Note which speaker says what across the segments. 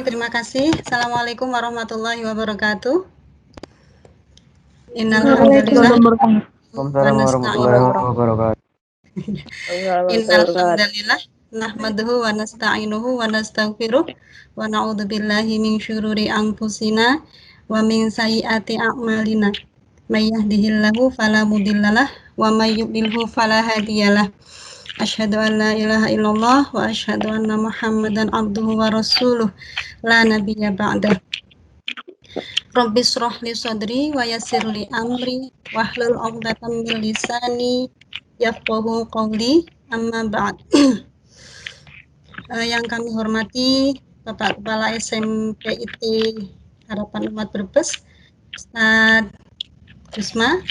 Speaker 1: terima kasih. Assalamualaikum warahmatullahi wabarakatuh. Innalhamdulillah wa nasta'inuhu Innalhamdulillah nahmaduhu wa nasta'inuhu wa nastaghfiruh wa na'udzubillahi min syururi anfusina wa min sayyiati a'malina. May yahdihillahu fala mudhillalah wa may yudlilhu fala hadiyalah. Asyhadu an la ilaha illallah wa asyhadu anna Muhammadan abduhu wa rasuluh la nabiyya ba'dah. Rabbis shrah li sadri wa yassir li amri wahlul 'uqdatam min lisani yafqahu qawli. Amma ba'd. Yang kami hormati Bapak Kepala SMPIT Harapan Umat Brebes, Ustaz Gusma,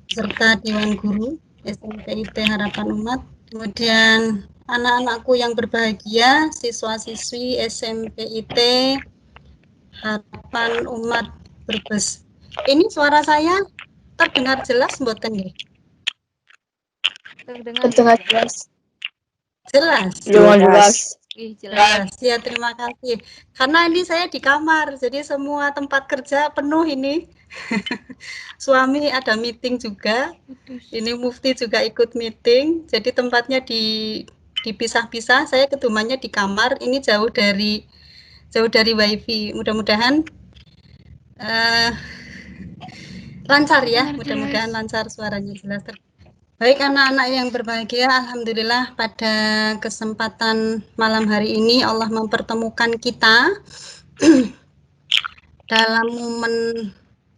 Speaker 1: serta Dewan Guru SMPIT Harapan Umat, kemudian anak-anakku yang berbahagia, siswa-siswi SMPIT Harapan Umat Brebes. Ini suara saya terdengar jelas mboten nggih?
Speaker 2: Terdengar jelas.
Speaker 1: Jelas.
Speaker 2: Jelas.
Speaker 1: Ya, terima kasih. Karena ini saya di kamar, jadi semua tempat kerja penuh ini. Suami ada meeting juga. Ini Mufti juga ikut meeting. Jadi tempatnya dipisah-pisah. Saya kedumannya di kamar. Ini jauh dari WiFi. Mudah-mudahan lancar ya. Mudah-mudahan lancar, suaranya jelas. Baik anak-anak yang berbahagia, alhamdulillah pada kesempatan malam hari ini Allah mempertemukan kita dalam momen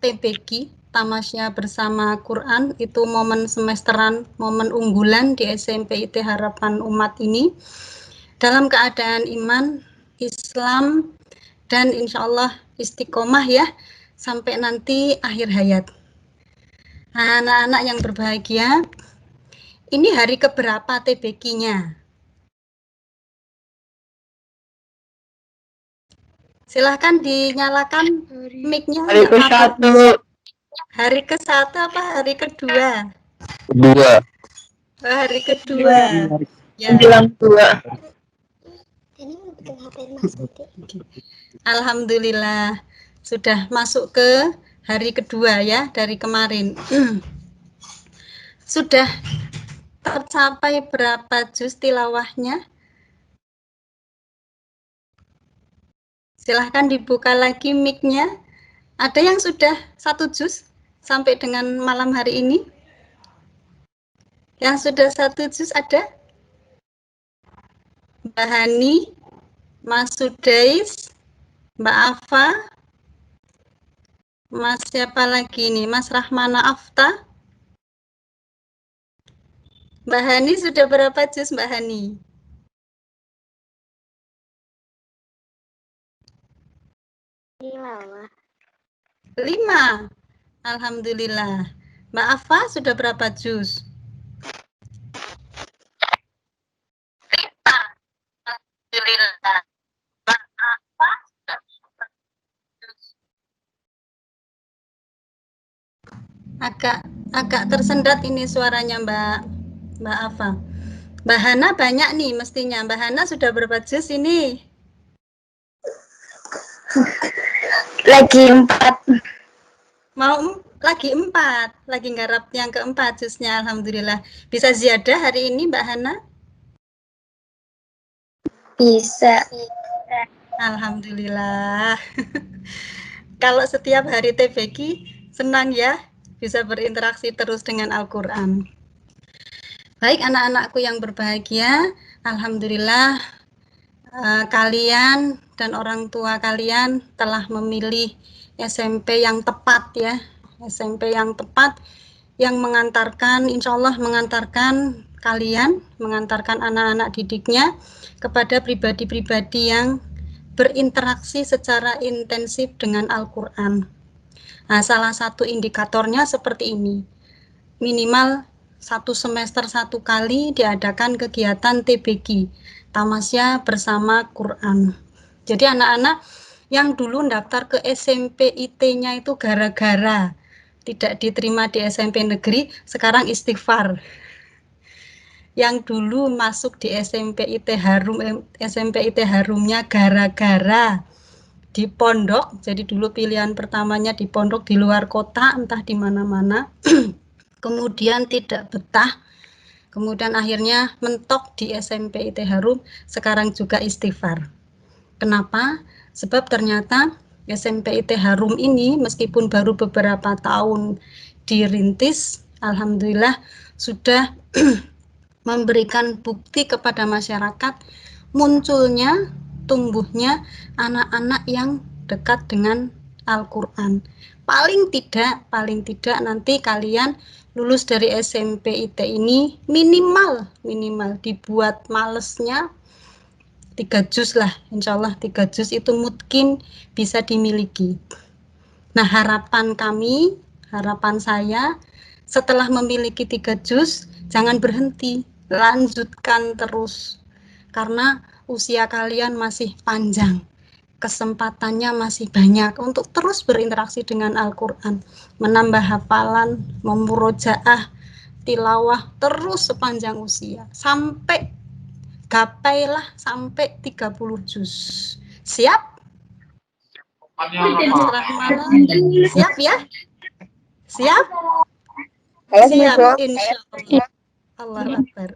Speaker 1: TBQ, Tamasya Bersama Quran. Itu momen semesteran, momen unggulan di SMPIT Harapan Umat ini, dalam keadaan iman, Islam, dan insya Allah istiqomah ya, sampai nanti akhir hayat. Nah, anak-anak yang berbahagia, ini hari keberapa TBQ-nya? Silahkan dinyalakan mic-nya.
Speaker 2: Hari ke-1.
Speaker 1: Hari ke-1 apa hari kedua?
Speaker 3: Kedua.
Speaker 1: Hari kedua. Ya.
Speaker 2: Menjelang 2.
Speaker 1: Alhamdulillah sudah masuk ke hari kedua ya dari kemarin. Sudah tercapai berapa juz tilawahnya? Silahkan dibuka lagi mic-nya. Ada yang sudah 1 juz sampai dengan malam hari ini? Yang sudah 1 juz ada? Mbak Hani, Mas Sudais, Mbak Afa, Mas siapa lagi nih? Mas Rahmana Afta. Mbak Hani sudah berapa juz Mbak Hani? 5. Alhamdulillah. Mbak Afa sudah berapa juz? 5. Alhamdulillah. Mbak Afa sudah berapa juz? Agak tersendat ini suaranya Mbak Afa. Mbak Hana banyak nih mestinya. Mbak Hana sudah berapa juz ini?
Speaker 2: Lagi 4.
Speaker 1: Mau lagi 4. Lagi nggarap yang ke-4 juznya. Alhamdulillah. Bisa ziyadah hari ini Mbak Hana?
Speaker 2: Bisa.
Speaker 1: Alhamdulillah. Kalau setiap hari TBQ senang ya bisa berinteraksi terus dengan Al-Quran. Baik anak-anakku yang berbahagia, alhamdulillah kalian dan orang tua kalian telah memilih SMP yang tepat ya, SMP yang tepat yang mengantarkan, insya Allah mengantarkan kalian, mengantarkan anak-anak didiknya kepada pribadi-pribadi yang berinteraksi secara intensif dengan Al-Quran. Nah, salah satu indikatornya seperti ini, minimal 1 semester 1 kali diadakan kegiatan TBQ, Tamasya Bersama Quran. Jadi anak-anak yang dulu daftar ke SMPIT-nya itu gara-gara tidak diterima di SMP negeri, sekarang istighfar. Yang dulu masuk di SMPIT Harumnya gara-gara di pondok. Jadi dulu pilihan pertamanya di pondok di luar kota, entah di mana-mana. Kemudian tidak betah. Kemudian akhirnya mentok di SMP IT Harum, sekarang juga istighfar. Kenapa? Sebab ternyata SMP IT Harum ini meskipun baru beberapa tahun dirintis, alhamdulillah sudah memberikan bukti kepada masyarakat munculnya, tumbuhnya anak-anak yang dekat dengan Al-Quran. Paling tidak nanti kalian lulus dari SMP IT ini minimal dibuat malesnya 3 juz lah, insya Allah 3 juz itu mungkin bisa dimiliki. Nah, harapan saya setelah memiliki 3 juz, jangan berhenti, lanjutkan terus. Karena usia kalian masih panjang, kesempatannya masih banyak untuk terus berinteraksi dengan Al-Quran, menambah hafalan, memurojaah, tilawah terus sepanjang usia, sampai gapailah sampai 30 juz. Siap? Siap ya? Siap? Siap, insya Allah. Allah Akbar.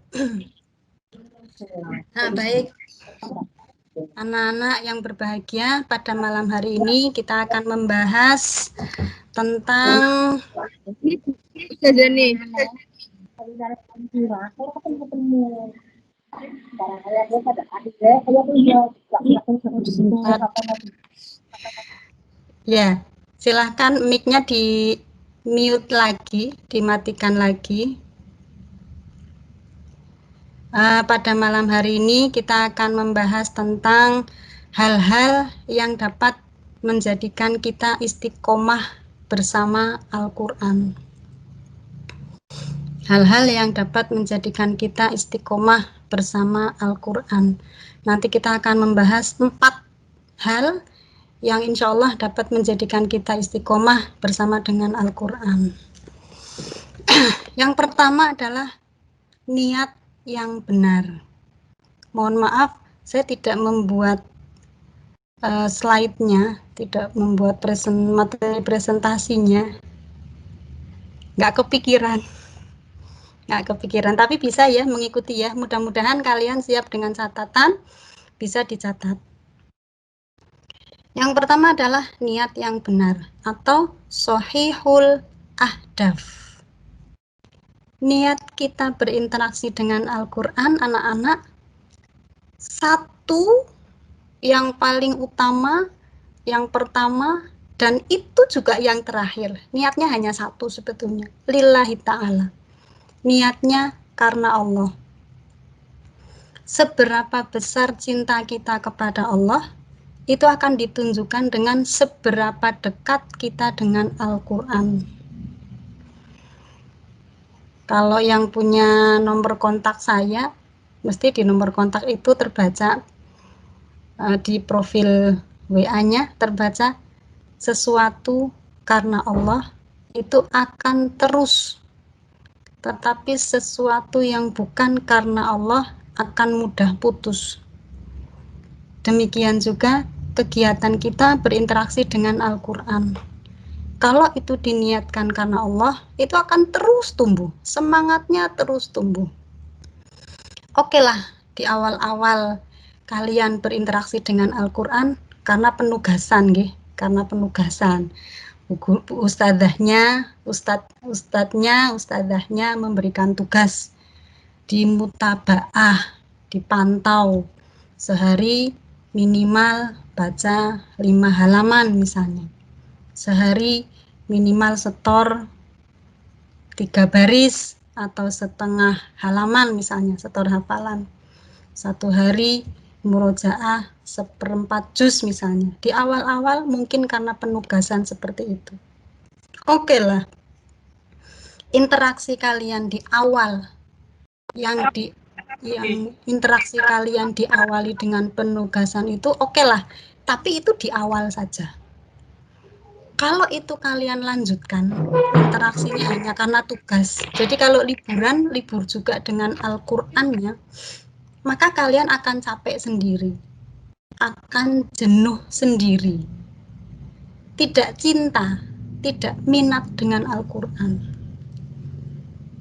Speaker 1: Nah, baik. Anak-anak yang berbahagia, pada malam hari ini kita akan membahas tentang ya, silahkan mic-nya di mute lagi, dimatikan lagi. Pada malam hari ini kita akan membahas tentang hal-hal yang dapat menjadikan kita istiqomah bersama Al-Quran. Hal-hal yang dapat menjadikan kita istiqomah bersama Al-Quran. Nanti kita akan membahas 4 hal yang insya Allah dapat menjadikan kita istiqomah bersama dengan Al-Quran. Yang pertama adalah niat yang benar. Mohon maaf, saya tidak membuat slide-nya, tidak membuat materi presentasinya. Nggak kepikiran, tapi bisa ya mengikuti ya. Mudah-mudahan kalian siap dengan catatan, bisa dicatat. Yang pertama adalah niat yang benar atau shahihul ahdaf. Niat kita berinteraksi dengan Al-Quran, anak-anak, satu yang paling utama, yang pertama, dan itu juga yang terakhir. Niatnya hanya satu sebetulnya, lillahi ta'ala. Niatnya karena Allah. Seberapa besar cinta kita kepada Allah, itu akan ditunjukkan dengan seberapa dekat kita dengan Al-Quran. Kalau yang punya nomor kontak saya, mesti di nomor kontak itu terbaca, di profil WA-nya terbaca, sesuatu karena Allah itu akan terus. Tetapi sesuatu yang bukan karena Allah akan mudah putus. Demikian juga kegiatan kita berinteraksi dengan Al-Quran. Kalau itu diniatkan karena Allah, itu akan terus tumbuh, semangatnya terus tumbuh. Oke lah, di awal-awal kalian berinteraksi dengan Al-Quran karena penugasan, karena penugasan. Ustadznya memberikan tugas di mutabaah, dipantau sehari minimal baca 5 halaman misalnya. Sehari minimal setor 3 baris atau setengah halaman misalnya, setor hafalan. Satu hari murojaah 1/4 juz misalnya. Di awal-awal mungkin karena penugasan seperti itu. Oke lah. Interaksi kalian di awal yang interaksi kalian diawali dengan penugasan itu oke lah, tapi itu di awal saja. Kalau itu kalian lanjutkan, interaksinya hanya karena tugas. Jadi kalau liburan, libur juga dengan Al-Qur'annya, maka kalian akan capek sendiri, akan jenuh sendiri. tidak cinta, tidak minat dengan Al-Quran.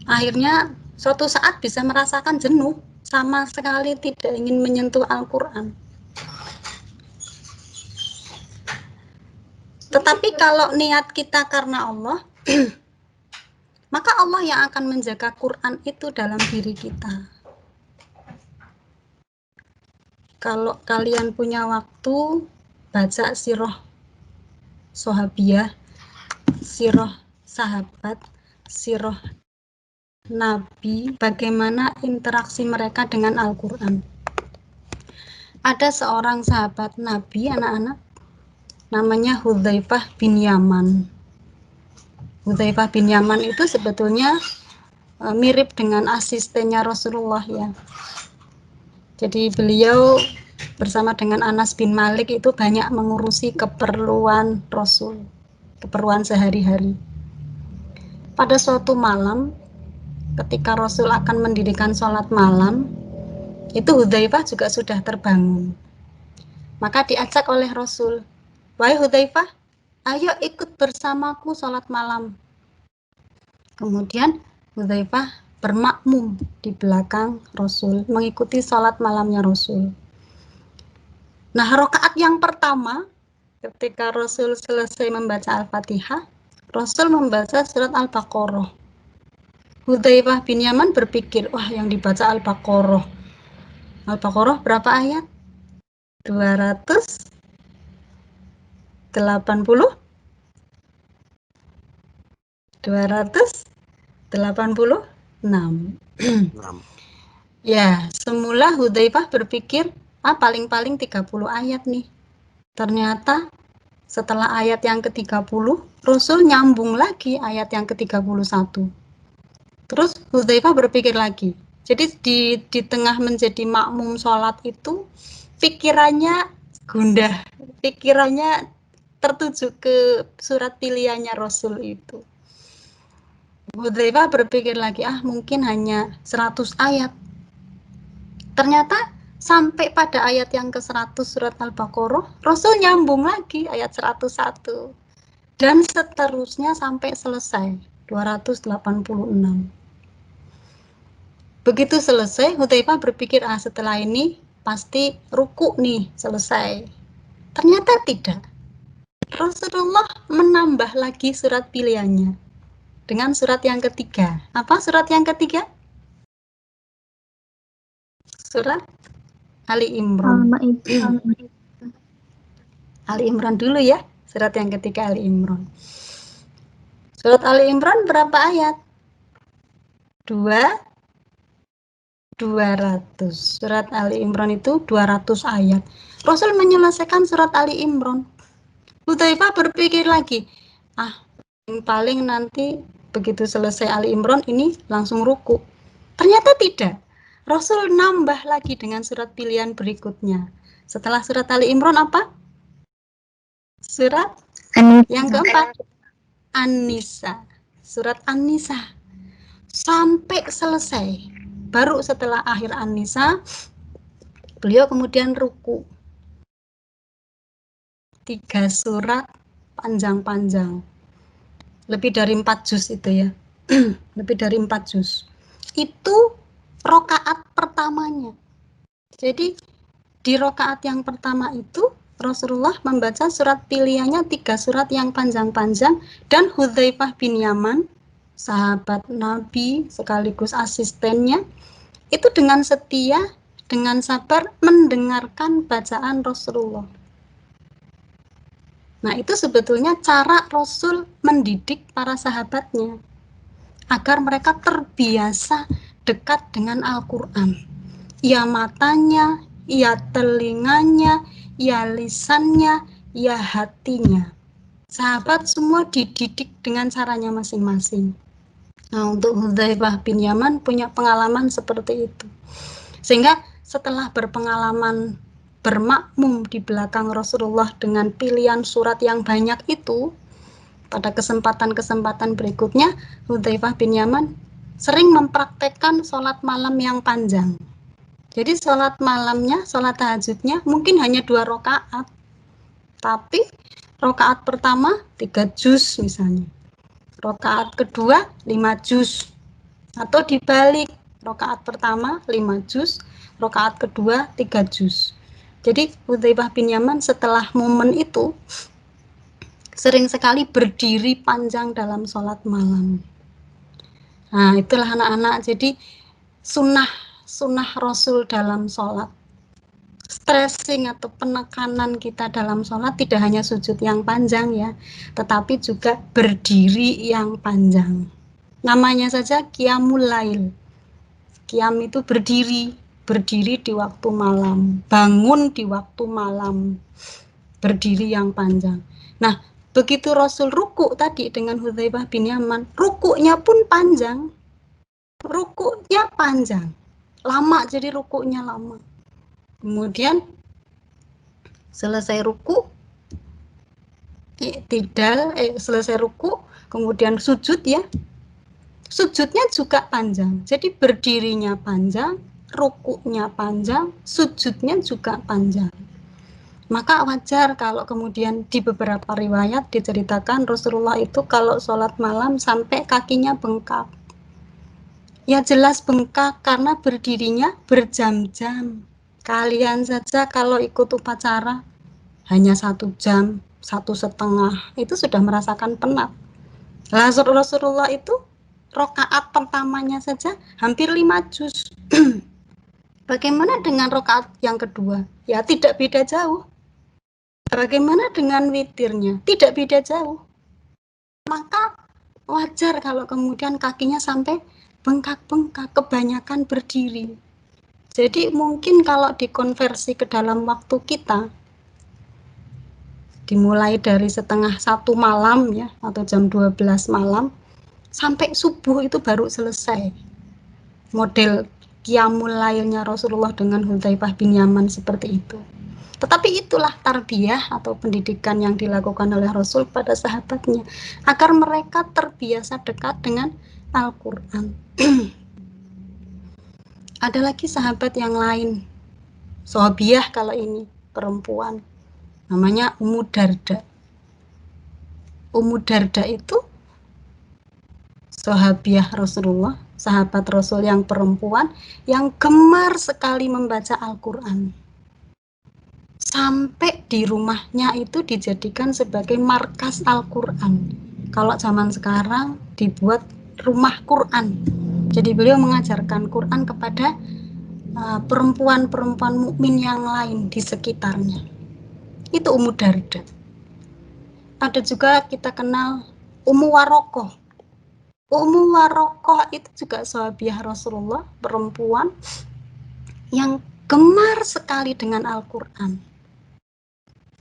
Speaker 1: Akhirnya suatu saat bisa merasakan jenuh, sama sekali tidak ingin menyentuh Al-Quran. Tetapi kalau niat kita karena Allah, maka Allah yang akan menjaga Quran itu dalam diri kita. Kalau kalian punya waktu, baca sirah sahabiyah, sirah sahabat, sirah Nabi, bagaimana interaksi mereka dengan Al-Quran. Ada seorang sahabat Nabi, anak-anak, namanya Hudzaifah bin Yaman. Hudzaifah bin Yaman itu sebetulnya mirip dengan asistennya Rasulullah ya. Jadi beliau bersama dengan Anas bin Malik itu banyak mengurusi keperluan Rasul, keperluan sehari-hari. Pada suatu malam, ketika Rasul akan mendirikan sholat malam, itu Hudzaifah juga sudah terbangun. Maka diajak oleh Rasul, "Wahai Hudzaifah, ayo ikut bersamaku sholat malam." Kemudian Hudzaifah bermakmum di belakang Rasul, mengikuti sholat malamnya Rasul. Nah, rakaat yang pertama, ketika Rasul selesai membaca Al-Fatihah, Rasul membaca surat Al-Baqarah. Hudzaifah bin Yaman berpikir, wah yang dibaca Al-Baqarah. Al-Baqarah berapa ayat? 280? 286. Ya, semula Hudzaifah berpikir, paling-paling 30 ayat nih. Ternyata setelah ayat yang ke-30, Rasul nyambung lagi ayat yang ke-31. Terus Hudzaifah berpikir lagi. Jadi di tengah menjadi makmum sholat itu, pikirannya gundah, pikirannya tertuju ke surat pilihannya Rasul itu. Hudzaifah berpikir lagi, mungkin hanya 100 ayat. Ternyata sampai pada ayat yang ke-100 surat Al-Baqarah, Rasul nyambung lagi ayat 101. Dan seterusnya sampai selesai, 286. Begitu selesai, Hudzaifah berpikir, setelah ini pasti ruku nih, selesai. Ternyata tidak. Rasulullah menambah lagi surat pilihannya dengan surat yang ketiga. Apa surat yang ketiga? Surat Ali Imran. Ali Imran dulu ya, surat yang ketiga Ali Imran. Surat Ali Imran berapa ayat? 200. Surat Ali Imran itu 200 ayat. Rasul menyelesaikan surat Ali Imran. Hudzaifah berpikir lagi, paling nanti begitu selesai Ali Imran ini langsung ruku. Ternyata tidak. Rasul nambah lagi dengan surat pilihan berikutnya. Setelah surat Ali Imran apa? Surat yang keempat, An-Nisa. Surat An-Nisa. Sampai selesai. Baru setelah akhir An-Nisa, beliau kemudian ruku. 3 surat panjang-panjang. Lebih dari 4 juz itu ya. Lebih dari 4 juz. Itu rakaat pertamanya. Jadi di rakaat yang pertama itu Rasulullah membaca surat pilihannya 3 surat yang panjang-panjang, dan Hudzaifah bin Yaman, sahabat Nabi sekaligus asistennya, itu dengan setia, dengan sabar mendengarkan bacaan Rasulullah. Nah, itu sebetulnya cara Rasul mendidik para sahabatnya agar mereka terbiasa dekat dengan Al-Quran. Ya matanya, ya telinganya, ya lisannya, ya hatinya. Sahabat semua dididik dengan caranya masing-masing. Nah, untuk Hudzaifah bin Yaman punya pengalaman seperti itu. Sehingga setelah berpengalaman bermakmum di belakang Rasulullah dengan pilihan surat yang banyak itu, pada kesempatan-kesempatan berikutnya, Hudzaifah bin Yaman sering mempraktekkan sholat malam yang panjang. Jadi sholat malamnya, sholat tahajudnya mungkin hanya 2 rakaat, tapi Rakaat pertama 3 juz misalnya. Rakaat kedua 5 juz. Atau dibalik, rakaat pertama 5 juz, rakaat kedua 3 juz. Jadi Hudzaifah bin Yaman setelah momen itu sering sekali berdiri panjang dalam sholat malam. Nah, itulah anak-anak. Jadi sunnah Rasul dalam sholat. Stressing atau penekanan kita dalam sholat tidak hanya sujud yang panjang ya, tetapi juga berdiri yang panjang. Namanya saja qiyamul lail. Qiyam itu berdiri di waktu malam, bangun di waktu malam, berdiri yang panjang. Nah, begitu Rasul ruku tadi dengan Hudzaifah bin Yaman, rukunya pun panjang. Rukunya panjang. Lama, jadi rukunya lama. Kemudian selesai ruku, selesai ruku, kemudian sujud ya. Sujudnya juga panjang. Jadi berdirinya panjang, rukunya panjang, sujudnya juga panjang. Maka wajar kalau kemudian di beberapa riwayat diceritakan Rasulullah itu kalau sholat malam sampai kakinya bengkak. Ya jelas bengkak karena berdirinya berjam-jam. Kalian saja kalau ikut upacara hanya 1 jam, 1,5 itu sudah merasakan penat. Rasulullah itu rakaat pertamanya saja hampir 5 juz. Bagaimana dengan rakaat yang kedua? Ya tidak beda jauh. Bagaimana dengan witirnya? Tidak beda jauh. Maka wajar kalau kemudian kakinya sampai bengkak-bengkak, kebanyakan berdiri. Jadi mungkin kalau dikonversi ke dalam waktu kita, dimulai dari 1:30 malam ya, atau jam 12 malam, sampai subuh itu baru selesai. Model qiyamul lailnya Rasulullah dengan Hudzaifah bin Yaman seperti itu. Tetapi itulah tarbiyah atau pendidikan yang dilakukan oleh Rasul pada sahabatnya, agar mereka terbiasa dekat dengan Al-Quran. Ada lagi sahabat yang lain, sahabiyah kalau ini, perempuan, namanya Ummu Darda. Ummu Darda itu sahabiyah Rasulullah, sahabat Rasul yang perempuan yang gemar sekali membaca Al-Quran. Sampai di rumahnya itu dijadikan sebagai markas Al-Quran. Kalau zaman sekarang dibuat rumah Quran. Jadi beliau mengajarkan Quran kepada perempuan-perempuan mukmin yang lain di sekitarnya. Itu Ummu Darda. Ada juga kita kenal Ummu Warokoh. Ummu Warokoh itu juga sahabiah Rasulullah, perempuan yang gemar sekali dengan Al-Quran.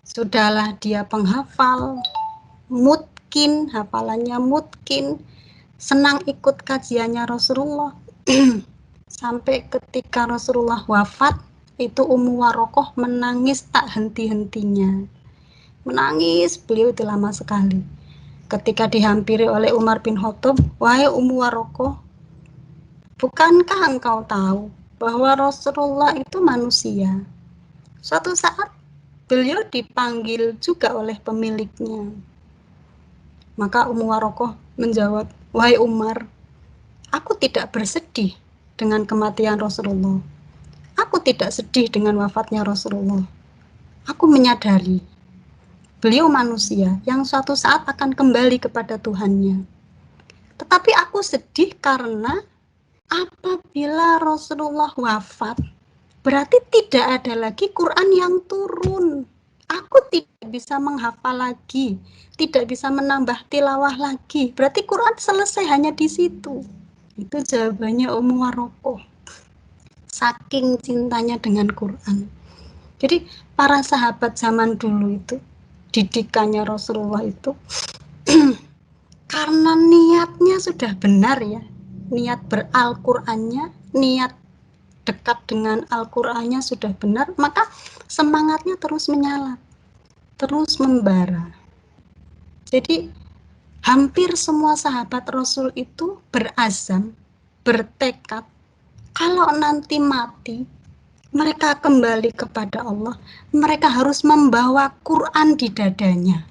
Speaker 1: Sudahlah dia penghafal, mutkin, hafalannya mutkin, senang ikut kajiannya Rasulullah. Sampai ketika Rasulullah wafat, itu Ummu Warokoh menangis tak henti-hentinya. Menangis, beliau itu lama sekali. Ketika dihampiri oleh Umar bin Khattab, wahai Ummu Warokoh, bukankah engkau tahu bahwa Rasulullah itu manusia? Suatu saat beliau dipanggil juga oleh pemiliknya. Maka Ummu Warokoh menjawab, wahai Umar, aku tidak bersedih dengan kematian Rasulullah. Aku tidak sedih dengan wafatnya Rasulullah. Aku menyadari beliau manusia yang suatu saat akan kembali kepada Tuhannya. Tetapi aku sedih karena apabila Rasulullah wafat, berarti tidak ada lagi Quran yang turun. Aku tidak bisa menghafal lagi, tidak bisa menambah tilawah lagi. Berarti Quran selesai hanya di situ. Itu jawabannya Ummu Warokoh. Saking cintanya dengan Quran. Jadi para sahabat zaman dulu itu, didikannya Rasulullah itu karena niatnya sudah benar ya, niat beral-Qur'annya, niat dekat dengan Al-Qur'annya sudah benar, maka semangatnya terus menyala, terus membara. Jadi hampir semua sahabat Rasul itu berazam, bertekad, kalau nanti mati, mereka kembali kepada Allah, mereka harus membawa Quran di dadanya.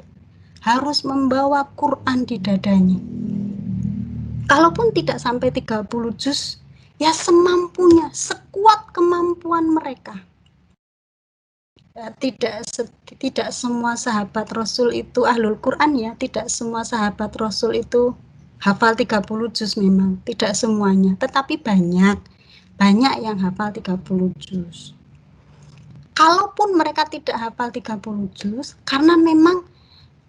Speaker 1: harus membawa Quran di dadanya. Kalaupun tidak sampai 30 juz, ya semampunya, sekuat kemampuan mereka. Ya, tidak semua sahabat Rasul itu ahlul Quran ya, tidak semua sahabat Rasul itu hafal 30 juz memang, tidak semuanya, tetapi banyak yang hafal 30 juz. Kalaupun mereka tidak hafal 30 juz, karena memang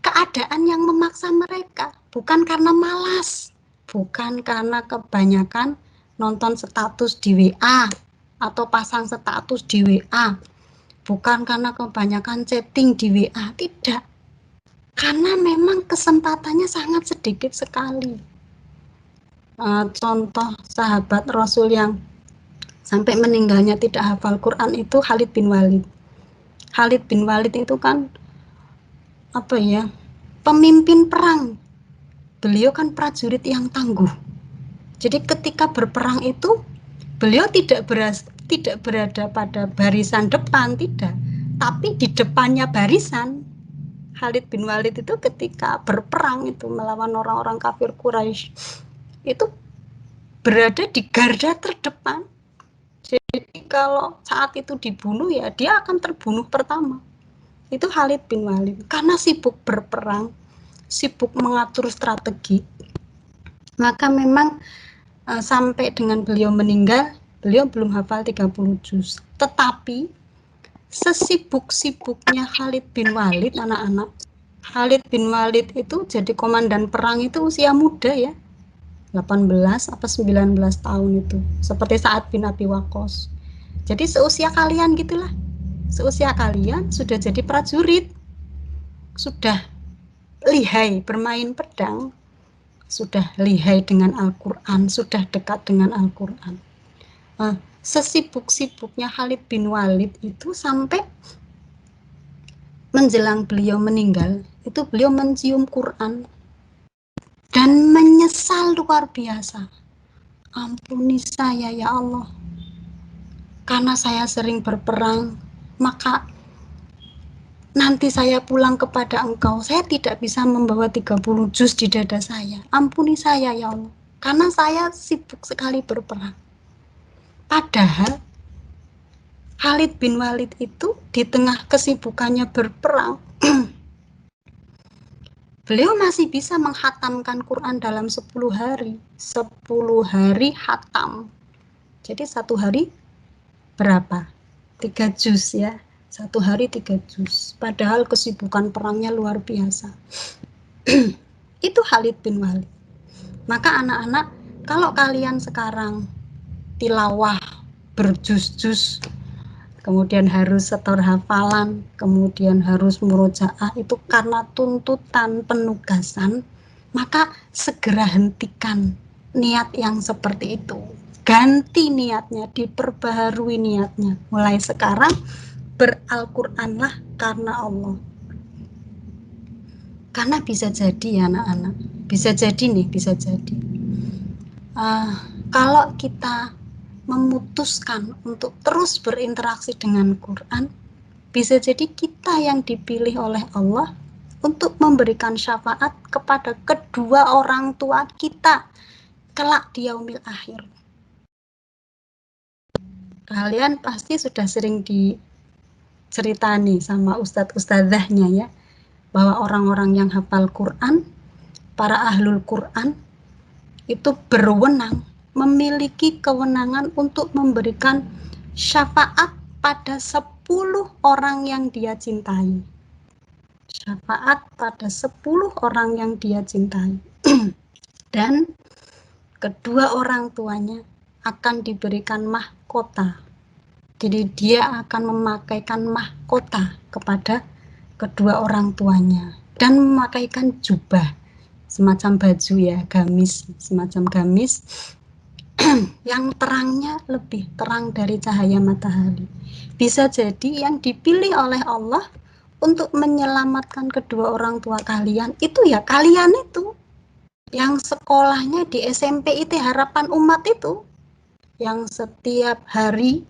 Speaker 1: keadaan yang memaksa mereka, bukan karena malas, bukan karena kebanyakan nonton status di WA atau pasang status di WA, bukan karena kebanyakan chatting di WA, tidak. Karena memang kesempatannya sangat sedikit sekali. Contoh sahabat Rasul yang sampai meninggalnya tidak hafal Quran itu Khalid bin Walid. Khalid bin Walid itu kan pemimpin perang. Beliau kan prajurit yang tangguh. Jadi ketika berperang itu beliau tidak berada pada barisan depan, tidak, tapi di depannya barisan. Khalid bin Walid itu ketika berperang itu melawan orang-orang kafir Quraisy itu berada di garda terdepan. Jadi kalau saat itu dibunuh ya dia akan terbunuh pertama. Itu Khalid bin Walid karena sibuk berperang, sibuk mengatur strategi. Maka memang sampai dengan beliau meninggal, beliau belum hafal 30 juz. Tetapi sesibuk-sibuknya Khalid bin Walid, anak-anak, Khalid bin Walid itu jadi komandan perang itu usia muda ya, 18 apa 19 tahun itu, seperti Sa'ad bin Abi Waqqas. Jadi seusia kalian gitulah, seusia kalian sudah jadi prajurit, sudah lihai bermain pedang, sudah lihai dengan Al-Quran, sudah dekat dengan Al-Quran. Sesibuk-sibuknya Khalid bin Walid itu sampai menjelang beliau meninggal, itu beliau mencium Quran dan menyesal luar biasa. Ampuni saya ya Allah, karena saya sering berperang, maka nanti saya pulang kepada Engkau, saya tidak bisa membawa 30 juz di dada saya. Ampuni saya ya Allah, karena saya sibuk sekali berperang. Padahal Khalid bin Walid itu di tengah kesibukannya berperang, beliau masih bisa menghatamkan Quran dalam 10 hari. 10 hari hatam. Jadi satu hari berapa? 3 juz ya. Satu hari 3 juz. Padahal kesibukan perangnya luar biasa. Itu Khalid bin Walid. Maka anak-anak, kalau kalian sekarang tilawah berjuz-juz, kemudian harus setor hafalan, kemudian harus murojaah, itu karena tuntutan penugasan, maka segera hentikan niat yang seperti itu. Ganti niatnya, diperbaharui niatnya. Mulai sekarang beral-Qur'anlah karena Allah. Karena bisa jadi ya anak-anak, bisa jadi kalau kita memutuskan untuk terus berinteraksi dengan Quran, bisa jadi kita yang dipilih oleh Allah untuk memberikan syafaat kepada kedua orang tua kita kelak di yaumil akhir. Kalian pasti sudah sering diceritani sama ustadz-ustadzahnya ya, bahwa orang-orang yang hafal Quran, para ahlul Quran, itu berwenang, memiliki kewenangan untuk memberikan syafaat pada 10 orang yang dia cintai. Syafaat pada 10 orang yang dia cintai. Dan kedua orang tuanya akan diberikan mahkota. Jadi dia akan memakaikan mahkota kepada kedua orang tuanya dan memakaikan jubah, semacam baju ya, gamis, semacam gamis yang terangnya lebih terang dari cahaya matahari. Bisa jadi yang dipilih oleh Allah untuk menyelamatkan kedua orang tua kalian itu ya kalian itu yang sekolahnya di SMP IT Harapan Umat itu, yang setiap hari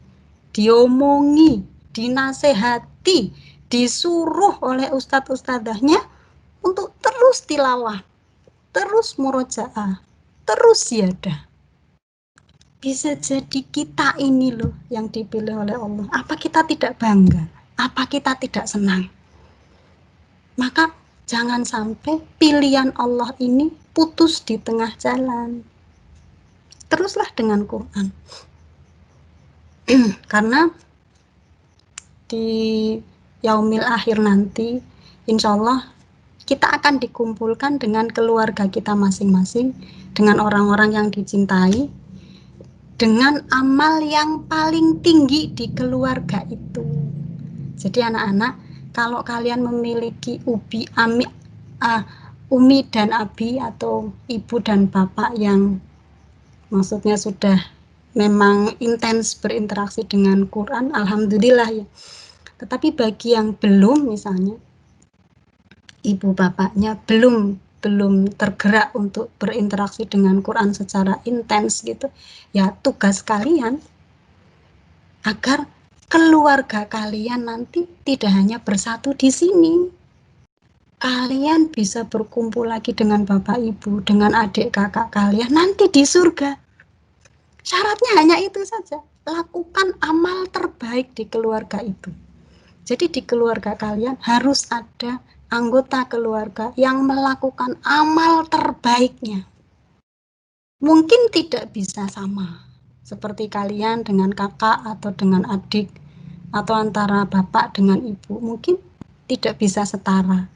Speaker 1: diomongi, dinasehati, disuruh oleh ustadz-ustadzahnya untuk terus tilawah, terus murojaah, terus ziyadah. Bisa jadi kita ini loh yang dipilih oleh Allah. Apa kita tidak bangga? Apa kita tidak senang? Maka jangan sampai pilihan Allah ini putus di tengah jalan. Teruslah dengan Quran. Karena di yaumil akhir nanti, insya Allah kita akan dikumpulkan dengan keluarga kita masing-masing, dengan orang-orang yang dicintai, dengan amal yang paling tinggi di keluarga itu. Jadi anak-anak, kalau kalian memiliki umi dan abi atau ibu dan bapak yang maksudnya sudah memang intens berinteraksi dengan Quran, alhamdulillah ya. Tetapi bagi yang belum, misalnya ibu bapaknya belum tergerak untuk berinteraksi dengan Quran secara intens gitu, ya tugas kalian agar keluarga kalian nanti tidak hanya bersatu di sini. Kalian bisa berkumpul lagi dengan bapak ibu, dengan adik kakak kalian nanti di surga. Syaratnya hanya itu saja, lakukan amal terbaik di keluarga itu. Jadi di keluarga kalian harus ada anggota keluarga yang melakukan amal terbaiknya. Mungkin tidak bisa sama seperti kalian dengan kakak atau dengan adik, atau antara bapak dengan ibu, mungkin tidak bisa setara.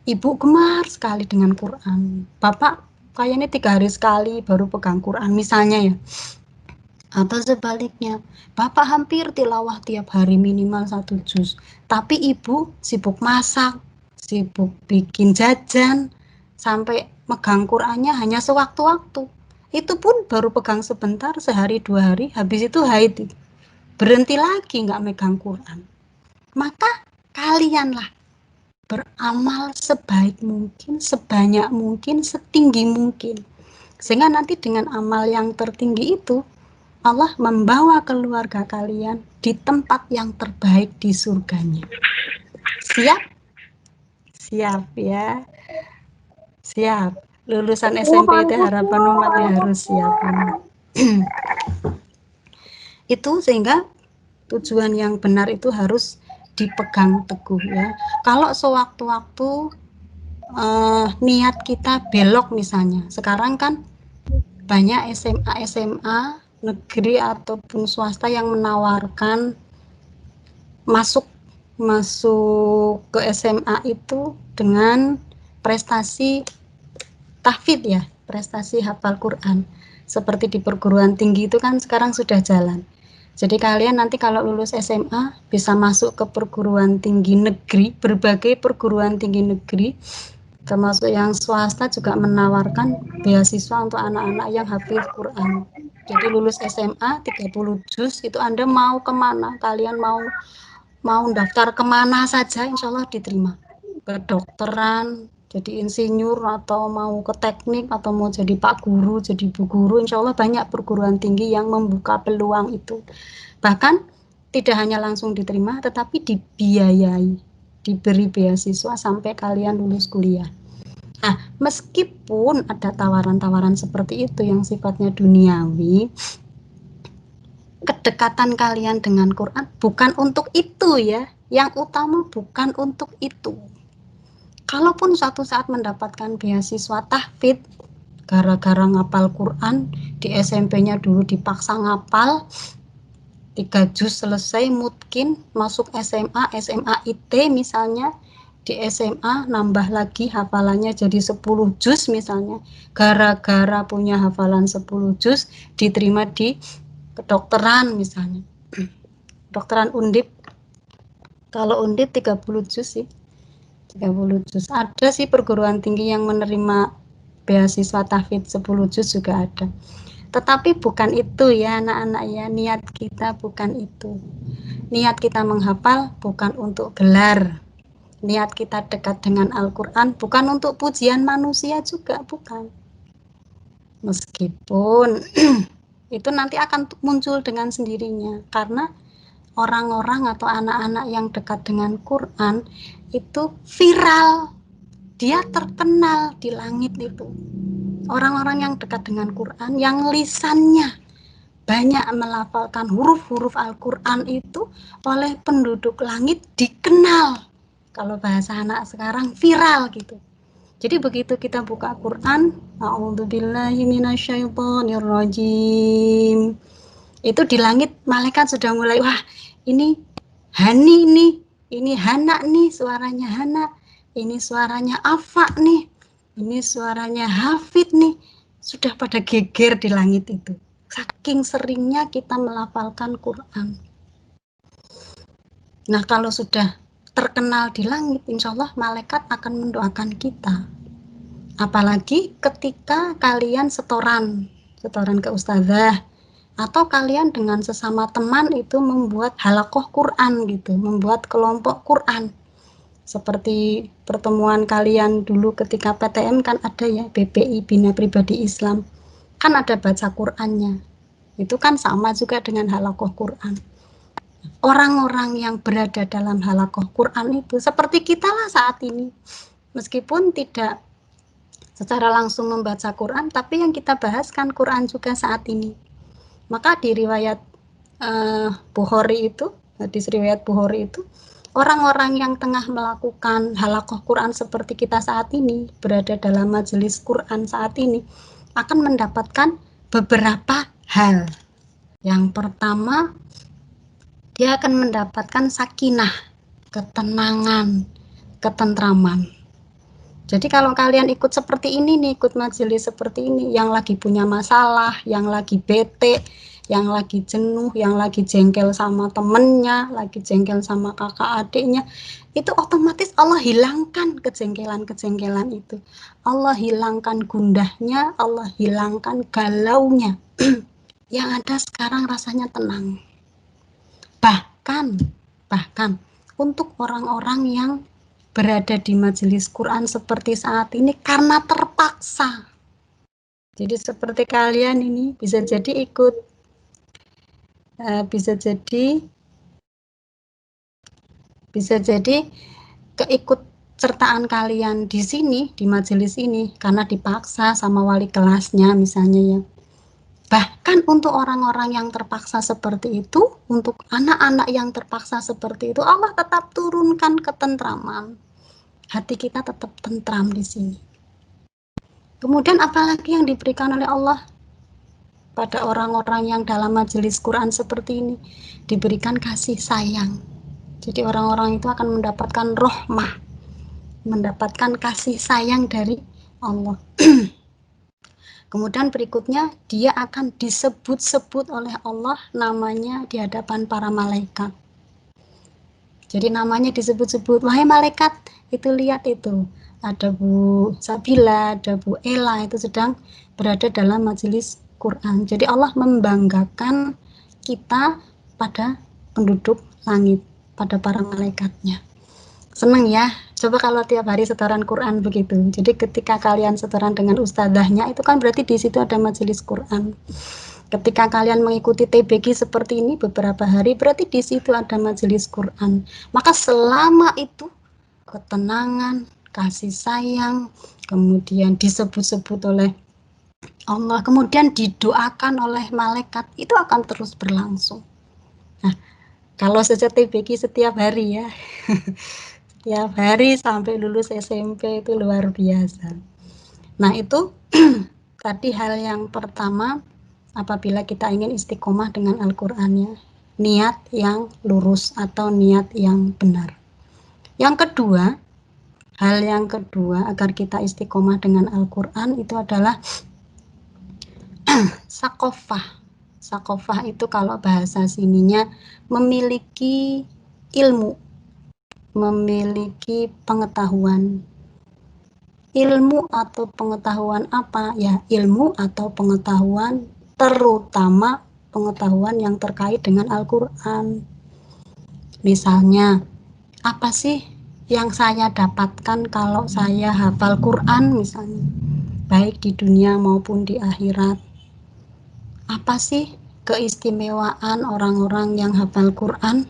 Speaker 1: Ibu gemar sekali dengan Quran, bapak kayaknya 3 hari sekali baru pegang Quran misalnya ya. Atau sebaliknya, bapak hampir tilawah tiap hari minimal 1 juz, tapi ibu sibuk masak, sibuk bikin jajan, sampai megang Qurannya hanya sewaktu-waktu. Itu pun baru pegang sebentar, sehari 2 hari, habis itu haid. Berhenti lagi nggak megang Quran. Maka kalianlah beramal sebaik mungkin, sebanyak mungkin, setinggi mungkin. Sehingga nanti dengan amal yang tertinggi itu, Allah membawa keluarga kalian di tempat yang terbaik di surganya. Siap? Siap ya. Siap. Lulusan SMP itu harapan umatnya harus siap. Itu sehingga tujuan yang benar itu harus dipegang teguh ya. Kalau sewaktu-waktu niat kita belok misalnya, sekarang kan banyak SMA negeri ataupun swasta yang menawarkan masuk ke SMA itu dengan prestasi tahfidz ya, prestasi hafal Quran. Seperti di perguruan tinggi itu kan sekarang sudah jalan. Jadi kalian nanti kalau lulus SMA bisa masuk ke perguruan tinggi negeri, berbagai perguruan tinggi negeri, termasuk yang swasta juga menawarkan beasiswa untuk anak-anak yang hafal Quran. Jadi lulus SMA 30 juz itu Anda mau kemana, kalian mau daftar kemana saja insya Allah diterima. Kedokteran, jadi insinyur, atau mau ke teknik, atau mau jadi pak guru, jadi bu guru, insya Allah banyak perguruan tinggi yang membuka peluang itu. Bahkan tidak hanya langsung diterima, tetapi dibiayai, diberi beasiswa sampai kalian lulus kuliah. Nah, meskipun ada tawaran-tawaran seperti itu yang sifatnya duniawi, kedekatan kalian dengan Quran bukan untuk itu ya, yang utama bukan untuk itu. Kalaupun suatu saat mendapatkan beasiswa tahfidz gara-gara ngapal Quran, di SMP-nya dulu dipaksa ngapal 3 juz selesai, mungkin masuk SMA IT misalnya, di SMA nambah lagi hafalannya jadi 10 juz misalnya, gara-gara punya hafalan 10 juz diterima di kedokteran misalnya, kedokteran Undip. Kalau Undip 30 juz sih, 30 juz. Ada sih perguruan tinggi yang menerima beasiswa tahfidz 10 juz juga ada. Tetapi bukan itu ya anak-anak ya, niat kita bukan itu. Niat kita menghafal bukan untuk gelar. Niat kita dekat dengan Al-Quran bukan untuk pujian manusia juga, bukan. Meskipun itu nanti akan muncul dengan sendirinya, karena orang-orang atau anak-anak yang dekat dengan Quran itu viral dia terkenal di langit itu. Orang-orang yang dekat dengan Quran, yang lisannya banyak melafalkan huruf-huruf Al-Quran itu oleh penduduk langit dikenal. Kalau bahasa anak sekarang viral gitu. Jadi begitu kita buka Quran, a'udzubillahi minasyaitonirrajim. Itu di langit malaikat sudah mulai, wah ini Hani nih, ini Hana nih, suaranya Hana, ini suaranya Afa nih, ini suaranya Hafid nih, sudah pada geger di langit itu. Saking seringnya kita melafalkan Quran. Nah, kalau sudah terkenal di langit, insya Allah malaikat akan mendoakan kita. Apalagi ketika kalian setoran ke ustazah, atau kalian dengan sesama teman itu membuat halakoh Quran gitu, membuat kelompok Quran. Seperti pertemuan kalian dulu ketika PTM kan ada ya, BPI Bina Pribadi Islam. Kan ada baca Qurannya. Itu kan sama juga dengan halakoh Quran. Orang-orang yang berada dalam halakoh Quran itu seperti kita lah saat ini. Meskipun tidak secara langsung membaca Quran, tapi yang kita bahas kan Quran juga saat ini. Maka di riwayat Bukhari itu, hadis riwayat Bukhari itu, orang-orang yang tengah melakukan halakoh Quran seperti kita saat ini, berada dalam majelis Quran saat ini, akan mendapatkan beberapa hal. Yang pertama, dia akan mendapatkan sakinah, ketenangan, ketentraman. Jadi kalau kalian ikut seperti ini nih, ikut majelis seperti ini, yang lagi punya masalah, yang lagi bete, yang lagi jenuh, yang lagi jengkel sama temennya, lagi jengkel sama kakak adiknya, itu otomatis Allah hilangkan kejengkelan-kejengkelan itu. Allah hilangkan gundahnya, Allah hilangkan galaunya. Yang ada sekarang rasanya tenang. Bahkan untuk orang-orang yang berada di majelis Quran seperti saat ini karena terpaksa. Jadi seperti kalian ini bisa jadi ikut, bisa jadi keikut sertaan kalian di sini, di majelis ini karena dipaksa sama wali kelasnya misalnya ya. Bahkan untuk orang-orang yang terpaksa seperti itu, untuk anak-anak yang terpaksa seperti itu, Allah tetap turunkan ketentraman. Hati kita tetap tentram di sini. Kemudian apalagi yang diberikan oleh Allah pada orang-orang yang dalam majelis Quran seperti ini? Diberikan kasih sayang. Jadi orang-orang itu akan mendapatkan rahmah, mendapatkan kasih sayang dari Allah. Kemudian berikutnya dia akan disebut-sebut oleh Allah namanya di hadapan para malaikat. Jadi namanya disebut-sebut, wahai malaikat, itu lihat itu, ada Bu Sabila, ada Bu Ella, itu sedang berada dalam majelis Quran. Jadi Allah membanggakan kita pada penduduk langit, pada para malaikatnya. Senang ya, coba kalau tiap hari setoran Quran begitu. Jadi ketika kalian setoran dengan ustadzahnya, itu kan berarti di situ ada majelis Quran. Ketika kalian mengikuti TBG seperti ini beberapa hari, berarti di situ ada majelis Quran. Maka selama itu ketenangan, kasih sayang, kemudian disebut-sebut oleh Allah, kemudian didoakan oleh malaikat, itu akan terus berlangsung. Nah, kalau sejak TBG setiap hari ya, setiap hari sampai lulus SMP itu luar biasa. Nah itu tadi hal yang pertama, apabila kita ingin istiqomah dengan Al-Qur'annya, niat yang lurus atau niat yang benar. Yang kedua, hal yang kedua agar kita istiqomah dengan Al-Qur'an itu adalah sakofah. Sakofah itu kalau bahasa sininya memiliki ilmu, memiliki pengetahuan. Ilmu atau pengetahuan apa? Ya, ilmu atau pengetahuan, terutama pengetahuan yang terkait dengan Al-Quran. Misalnya, apa sih yang saya dapatkan kalau saya hafal Quran misalnya, baik di dunia maupun di akhirat? Apa sih keistimewaan orang-orang yang hafal Quran?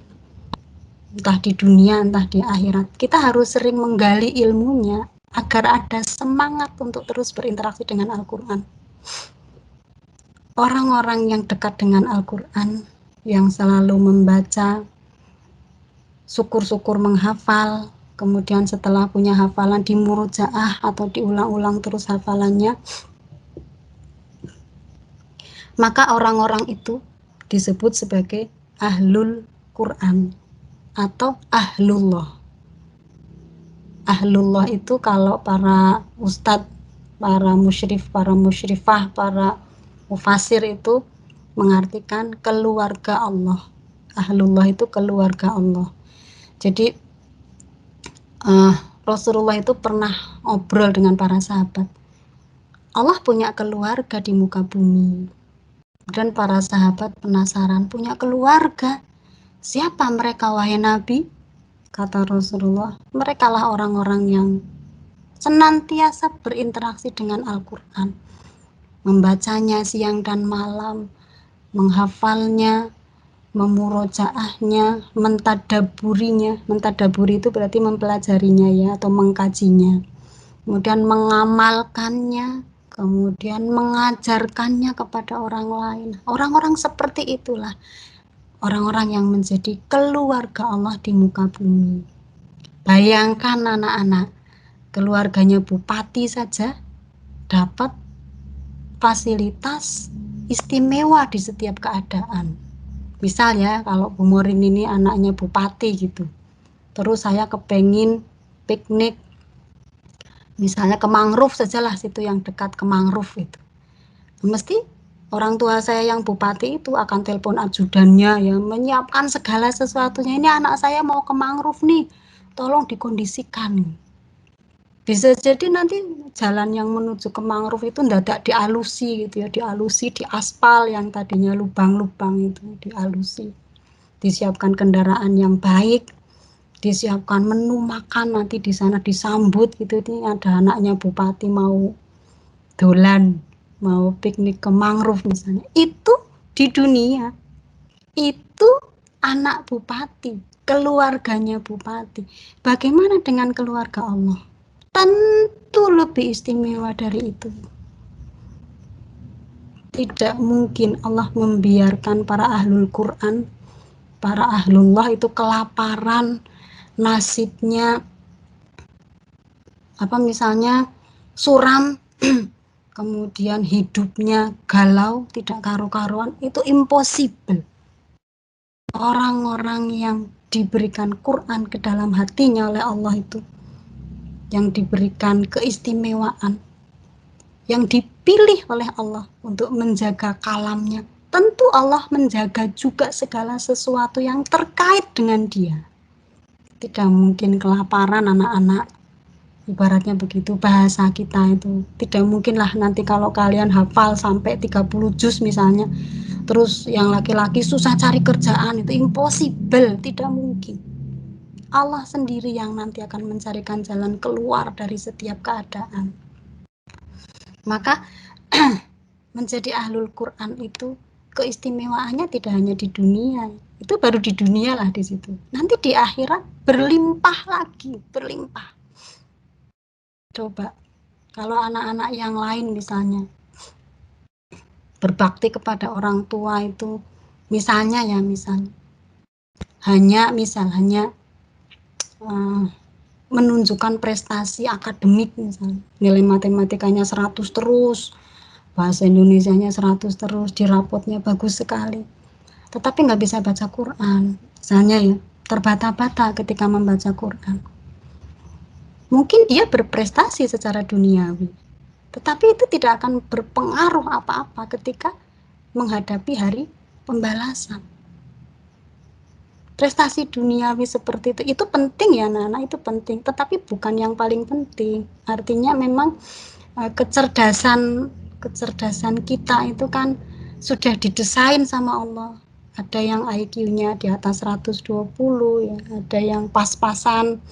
Speaker 1: Entah di dunia, entah di akhirat. Kita harus sering menggali ilmunya agar ada semangat untuk terus berinteraksi dengan Al-Quran. Orang-orang yang dekat dengan Al-Quran, yang selalu membaca, syukur-syukur menghafal, kemudian setelah punya hafalan dimurojaah atau diulang-ulang terus hafalannya, maka orang-orang itu disebut sebagai ahlul Quran atau ahlullah. Ahlullah itu kalau para ustadz, para musyrif, para musyrifah, para mufasir itu mengartikan keluarga Allah. Ahlullah itu keluarga Allah. Jadi Rasulullah itu pernah ngobrol dengan para sahabat. Allah punya keluarga di muka bumi. Dan para sahabat penasaran, punya keluarga. Siapa mereka wahai Nabi? Kata Rasulullah, merekalah orang-orang yang senantiasa berinteraksi dengan Al-Quran, membacanya siang dan malam, menghafalnya, memurojaahnya, mentadaburinya. Mentadaburi itu berarti mempelajarinya ya, atau mengkajinya. Kemudian mengamalkannya, kemudian mengajarkannya kepada orang lain. Orang-orang seperti itulah orang-orang yang menjadi keluarga Allah di muka bumi. Bayangkan anak-anak, keluarganya bupati saja dapat fasilitas istimewa di setiap keadaan. Misal ya, kalau Bu Morin ini anaknya bupati gitu, terus saya kepengen piknik, misalnya ke mangrove sajalah, situ yang dekat ke mangrove itu, mesti orang tua saya yang bupati itu akan telepon ajudannya ya, menyiapkan segala sesuatunya. Ini anak saya mau ke mangrove nih, tolong dikondisikan. Bisa jadi nanti jalan yang menuju ke mangrove itu mendadak dialusi gitu ya, dialusi, diaspal yang tadinya lubang-lubang itu dialusi. Disiapkan kendaraan yang baik, disiapkan menu makan, nanti di sana disambut gitu. Ini ada anaknya bupati mau dolan, mau piknik ke mangrove misalnya. Itu di dunia, itu anak bupati, keluarganya bupati. Bagaimana dengan keluarga Allah? Tentu lebih istimewa dari itu. Tidak mungkin Allah membiarkan para ahlul Quran, para ahlullah itu kelaparan, nasibnya apa misalnya suram, kemudian hidupnya galau, tidak karu-karuan. Itu impossible. Orang-orang yang diberikan Quran ke dalam hatinya oleh Allah itu, yang diberikan keistimewaan, yang dipilih oleh Allah untuk menjaga kalamnya, tentu Allah menjaga juga segala sesuatu yang terkait dengan dia. Tidak mungkin kelaparan anak-anak, ibaratnya begitu. Bahasa kita itu tidak mungkinlah nanti kalau kalian hafal sampai 30 juz misalnya, terus yang laki-laki susah cari kerjaan, itu impossible, tidak mungkin. Allah sendiri yang nanti akan mencarikan jalan keluar dari setiap keadaan. Maka menjadi ahlul Quran itu keistimewaannya tidak hanya di dunia, itu baru di dunia lah di situ. Nanti di akhirat berlimpah lagi, berlimpah. Coba kalau anak-anak yang lain misalnya berbakti kepada orang tua itu, misalnya hanya menunjukkan prestasi akademik, misalnya nilai matematikanya 100 terus, bahasa Indonesianya 100 terus, di rapotnya bagus sekali, tetapi nggak bisa baca Quran misalnya ya, terbata-bata ketika membaca Quran. Mungkin dia berprestasi secara duniawi, tetapi itu tidak akan berpengaruh apa-apa ketika menghadapi hari pembalasan. Prestasi duniawi seperti itu penting ya anak-anak, itu penting, tetapi bukan yang paling penting. Artinya memang kecerdasan kita itu kan sudah didesain sama Allah. Ada yang IQ-nya di atas 120 ya, ada yang pas-pasan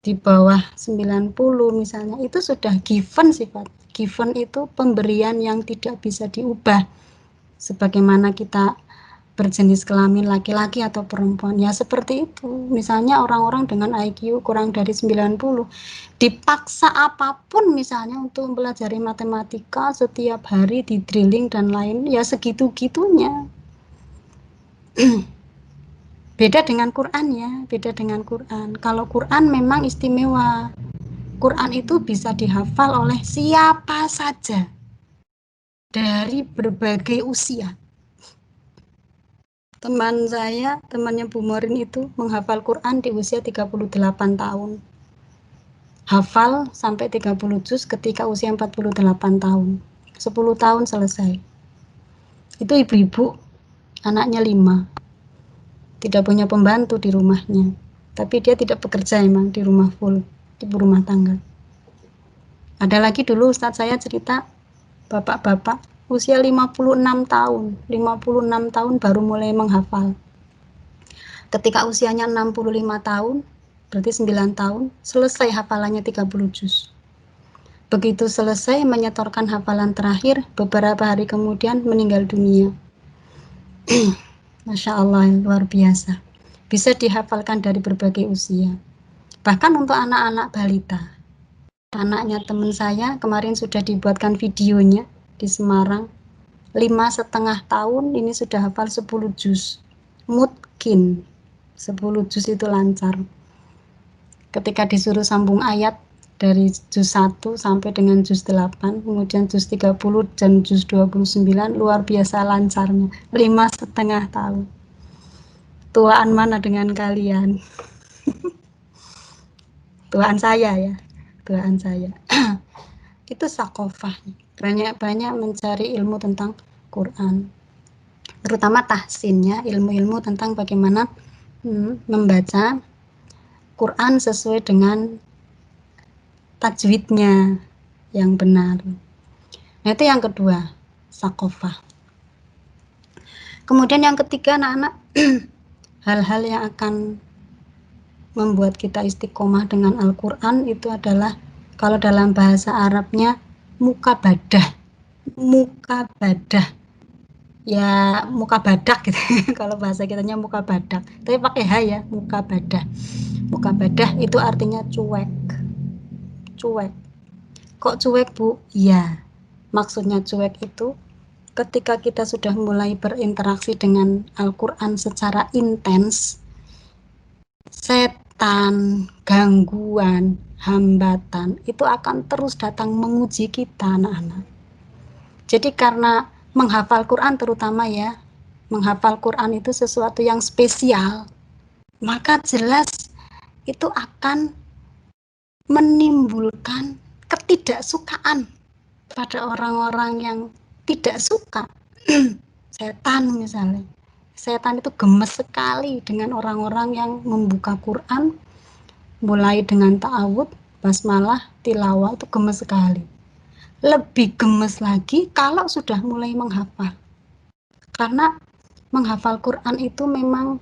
Speaker 1: di bawah 90 misalnya. Itu sudah given sifat. Given itu pemberian yang tidak bisa diubah. Sebagaimana kita berjenis kelamin laki-laki atau perempuan. Ya seperti itu. Misalnya orang-orang dengan IQ kurang dari 90 dipaksa apapun misalnya untuk mempelajari matematika setiap hari di drilling dan lain, ya segitu-gitunya. Beda dengan Quran ya, beda dengan Quran. Kalau Quran memang istimewa. Quran itu bisa dihafal oleh siapa saja dari berbagai usia. Teman saya, temannya Bu Morin itu menghafal Quran di usia 38 tahun. Hafal sampai 30 juz ketika usia 48 tahun. 10 tahun selesai. Itu ibu-ibu, anaknya 5. Tidak punya pembantu di rumahnya. Tapi dia tidak bekerja emang di rumah full, ibu rumah tangga. Ada lagi dulu Ustadz saya cerita, bapak-bapak usia 56 tahun. 56 tahun baru mulai menghafal. Ketika usianya 65 tahun, berarti 9 tahun, selesai hafalannya 30 juz. Begitu selesai menyetorkan hafalan terakhir, beberapa hari kemudian meninggal dunia. Masya Allah, luar biasa. Bisa dihafalkan dari berbagai usia. Bahkan untuk anak-anak balita. Anaknya teman saya kemarin sudah dibuatkan videonya di Semarang. 5,5 tahun ini sudah hafal 10 juz. Mungkin 10 juz itu lancar. Ketika disuruh sambung ayat dari juz 1 sampai dengan juz 8, kemudian juz 30 dan juz 29, luar biasa lancarnya. 5,5 tahun. Tuaan mana dengan kalian? Tuaan saya ya. Tuaan saya. Itu sakofah. Banyak-banyak mencari ilmu tentang Quran. Terutama tahsinnya, ilmu-ilmu tentang bagaimana membaca Quran sesuai dengan tajwidnya yang benar. Nah, itu yang kedua, sakofah. Kemudian yang ketiga, anak-anak, hal-hal yang akan membuat kita istiqomah dengan Al-Quran itu adalah, kalau dalam bahasa Arabnya, mukabadah. Mukabadah. Ya, muka badak gitu. Kalau bahasa kitanya muka badak. Tapi pakai H ya, muka badah. Muka badah itu artinya cuek. Cuek. Kok cuek, Bu? Ya, maksudnya cuek itu ketika kita sudah mulai berinteraksi dengan Al-Quran secara intens, setan, gangguan, hambatan itu akan terus datang menguji kita, anak-anak. Jadi karena menghafal Quran terutama ya, menghafal Quran itu sesuatu yang spesial, maka jelas itu akan menimbulkan ketidaksukaan pada orang-orang yang tidak suka. Setan misalnya, setan itu gemes sekali dengan orang-orang yang membuka Quran mulai dengan ta'awud, basmalah, tilawah, itu gemes sekali. Lebih gemes lagi kalau sudah mulai menghafal, karena menghafal Quran itu memang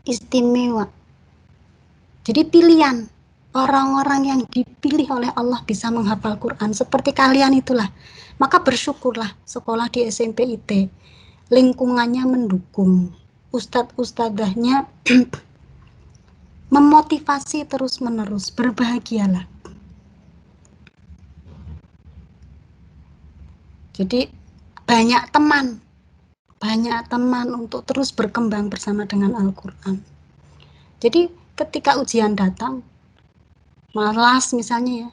Speaker 1: istimewa. Jadi pilihan orang-orang yang dipilih oleh Allah bisa menghafal Quran seperti kalian itulah. Maka bersyukurlah sekolah di SMP IT, lingkungannya mendukung, ustadz-ustadzahnya memotivasi terus-menerus, berbahagialah. Jadi banyak teman untuk terus berkembang bersama dengan Al-Quran. Jadi ketika ujian datang, malas misalnya ya,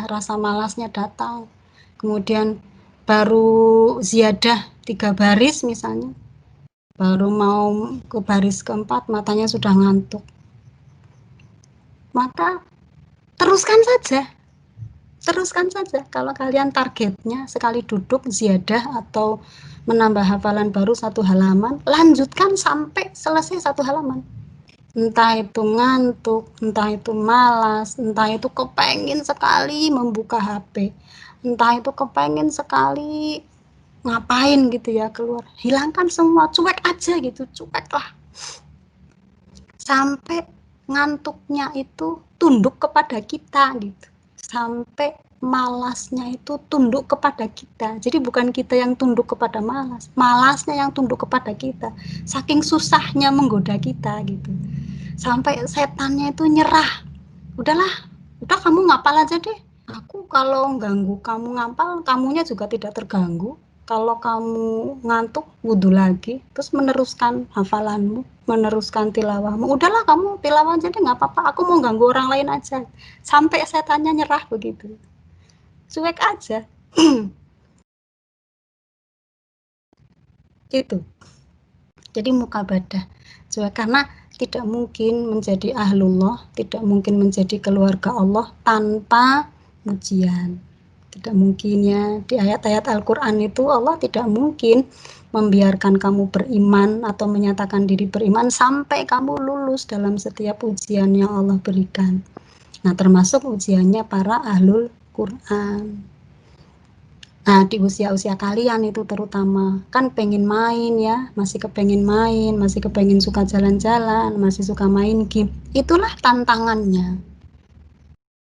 Speaker 1: rasa malasnya datang, kemudian baru ziyadah 3 baris misalnya, baru mau ke baris keempat matanya sudah ngantuk, maka teruskan saja. Kalau kalian targetnya sekali duduk ziyadah atau menambah hafalan baru 1 halaman, lanjutkan sampai selesai 1 halaman. Entah itu ngantuk, entah itu malas, entah itu kepengen sekali membuka HP, entah itu kepengen sekali ngapain gitu ya keluar, hilangkan semua, cuek aja gitu, cueklah sampai ngantuknya itu tunduk kepada kita gitu, sampai malasnya itu tunduk kepada kita. Jadi bukan kita yang tunduk kepada malas, malasnya yang tunduk kepada kita. Saking susahnya menggoda kita gitu. Sampai setannya itu nyerah. Udah kamu ngapal aja deh. Aku kalau ganggu kamu ngapal, kamunya juga tidak terganggu. Kalau kamu ngantuk, wudhu lagi, terus meneruskan hafalanmu, meneruskan tilawahmu. Udahlah kamu tilawah aja deh, nggak apa-apa. Aku mau ganggu orang lain aja. Sampai setannya nyerah begitu. Cuek aja. Itu. Jadi mukabadah. Cuek karena tidak mungkin menjadi ahlullah, tidak mungkin menjadi keluarga Allah tanpa ujian. Tidak mungkin ya, di ayat-ayat Al-Quran itu Allah tidak mungkin membiarkan kamu beriman atau menyatakan diri beriman sampai kamu lulus dalam setiap ujian yang Allah berikan. Nah, termasuk ujiannya para ahlul Quran. Nah, di usia-usia kalian itu terutama, kan pengen main ya, masih kepengen main, masih kepengen suka jalan-jalan, masih suka main game. Itulah tantangannya.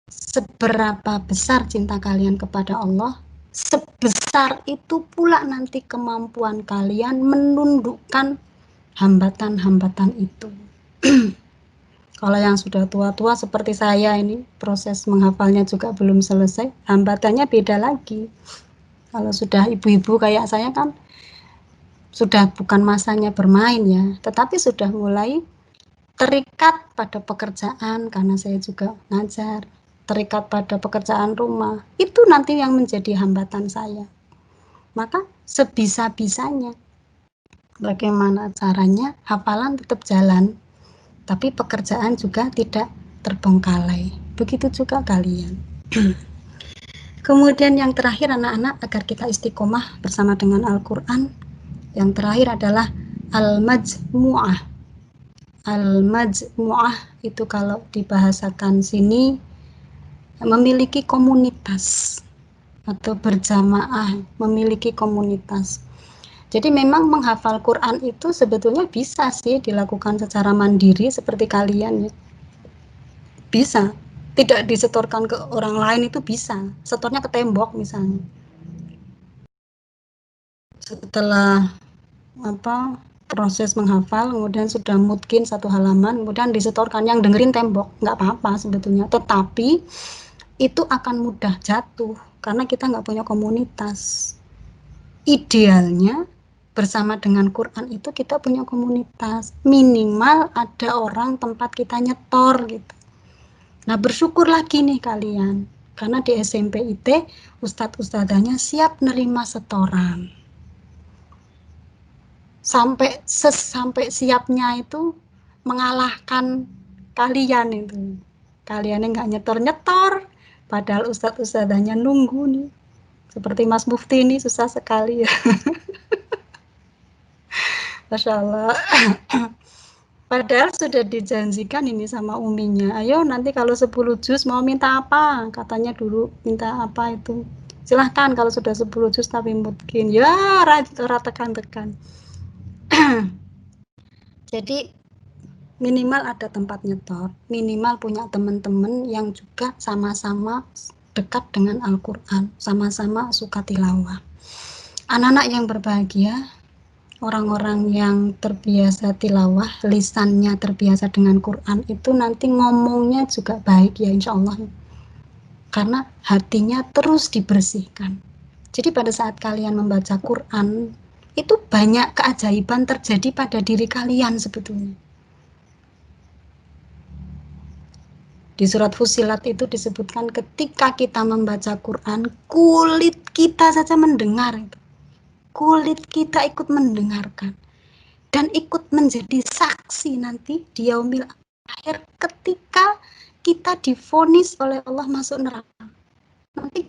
Speaker 1: Seberapa besar cinta kalian kepada Allah, sebesar itu pula nanti kemampuan kalian menundukkan hambatan-hambatan itu. Kalau yang sudah tua-tua seperti saya ini, proses menghafalnya juga belum selesai, hambatannya beda lagi. Kalau sudah ibu-ibu kayak saya kan, sudah bukan masanya bermain ya, tetapi sudah mulai terikat pada pekerjaan karena saya juga ngajar, terikat pada pekerjaan rumah, itu nanti yang menjadi hambatan saya. Maka sebisa-bisanya bagaimana caranya hafalan tetap jalan, tapi pekerjaan juga tidak terbengkalai. Begitu juga kalian. Kemudian yang terakhir anak-anak, agar kita istiqomah bersama dengan Al-Quran, yang terakhir adalah Al-Majmu'ah. Al-Majmu'ah itu kalau dibahasakan sini memiliki komunitas atau berjamaah, memiliki komunitas. Jadi memang menghafal Quran itu sebetulnya bisa sih dilakukan secara mandiri seperti kalian ya. Bisa. Tidak disetorkan ke orang lain itu bisa. Setornya ke tembok misalnya. Setelah proses menghafal, kemudian sudah mungkin satu halaman, kemudian disetorkan, yang dengerin tembok, nggak apa-apa sebetulnya. Tetapi itu akan mudah jatuh karena kita nggak punya komunitas. Idealnya bersama dengan Quran itu kita punya komunitas, minimal ada orang tempat kita nyetor gitu. Nah, bersyukur lagi nih kalian, karena di SMP IT ustadz-ustadzanya siap nerima setoran. Sampai siapnya itu mengalahkan kalian itu. Kalian yang nggak nyetor-nyetor, padahal ustadz-ustadzanya nunggu nih. Seperti Mas Mufti ini susah sekali ya. Masya Allah. Padahal sudah dijanjikan ini sama uminya, ayo nanti kalau 10 juz mau minta apa, katanya dulu minta apa itu, silahkan kalau sudah 10 juz tapi mungkin ya tekan-tekan. Jadi minimal ada tempat nyetor, minimal punya teman-teman yang juga sama-sama dekat dengan Al-Quran, sama-sama suka tilawah. Anak-anak yang berbahagia, orang-orang yang terbiasa tilawah, lisannya terbiasa dengan Quran, itu nanti ngomongnya juga baik ya insya Allah. Karena hatinya terus dibersihkan. Jadi pada saat kalian membaca Quran, itu banyak keajaiban terjadi pada diri kalian sebetulnya. Di surat Fussilat itu disebutkan ketika kita membaca Quran, kulit kita saja mendengar itu. Kulit kita ikut mendengarkan dan ikut menjadi saksi nanti di yaumil akhir ketika kita divonis oleh Allah masuk neraka. Nanti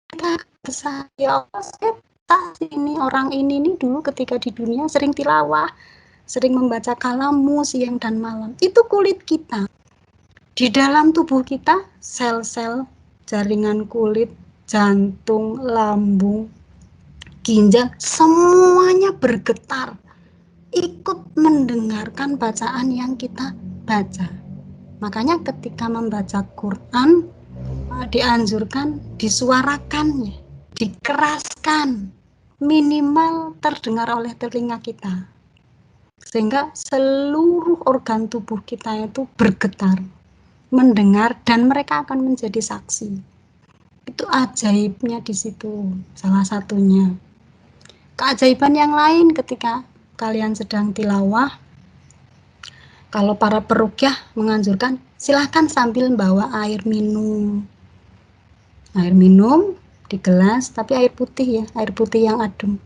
Speaker 1: kita besar, ya Allah, saya saksi ini orang ini nih dulu ketika di dunia sering tilawah, sering membaca kalammu siang dan malam. Itu kulit kita. Di dalam tubuh kita, sel-sel, jaringan kulit, jantung, lambung, ginjal, semuanya bergetar, ikut mendengarkan bacaan yang kita baca. Makanya ketika membaca Quran, dianjurkan disuarakan, dikeraskan, minimal terdengar oleh telinga kita, sehingga seluruh organ tubuh kita itu bergetar, mendengar, dan mereka akan menjadi saksi. Itu ajaibnya di situ, salah satunya. Keajaiban yang lain ketika kalian sedang tilawah, kalau para peruqyah menganjurkan, silahkan sambil bawa air minum. Air minum di gelas, tapi air putih ya, air putih yang adem.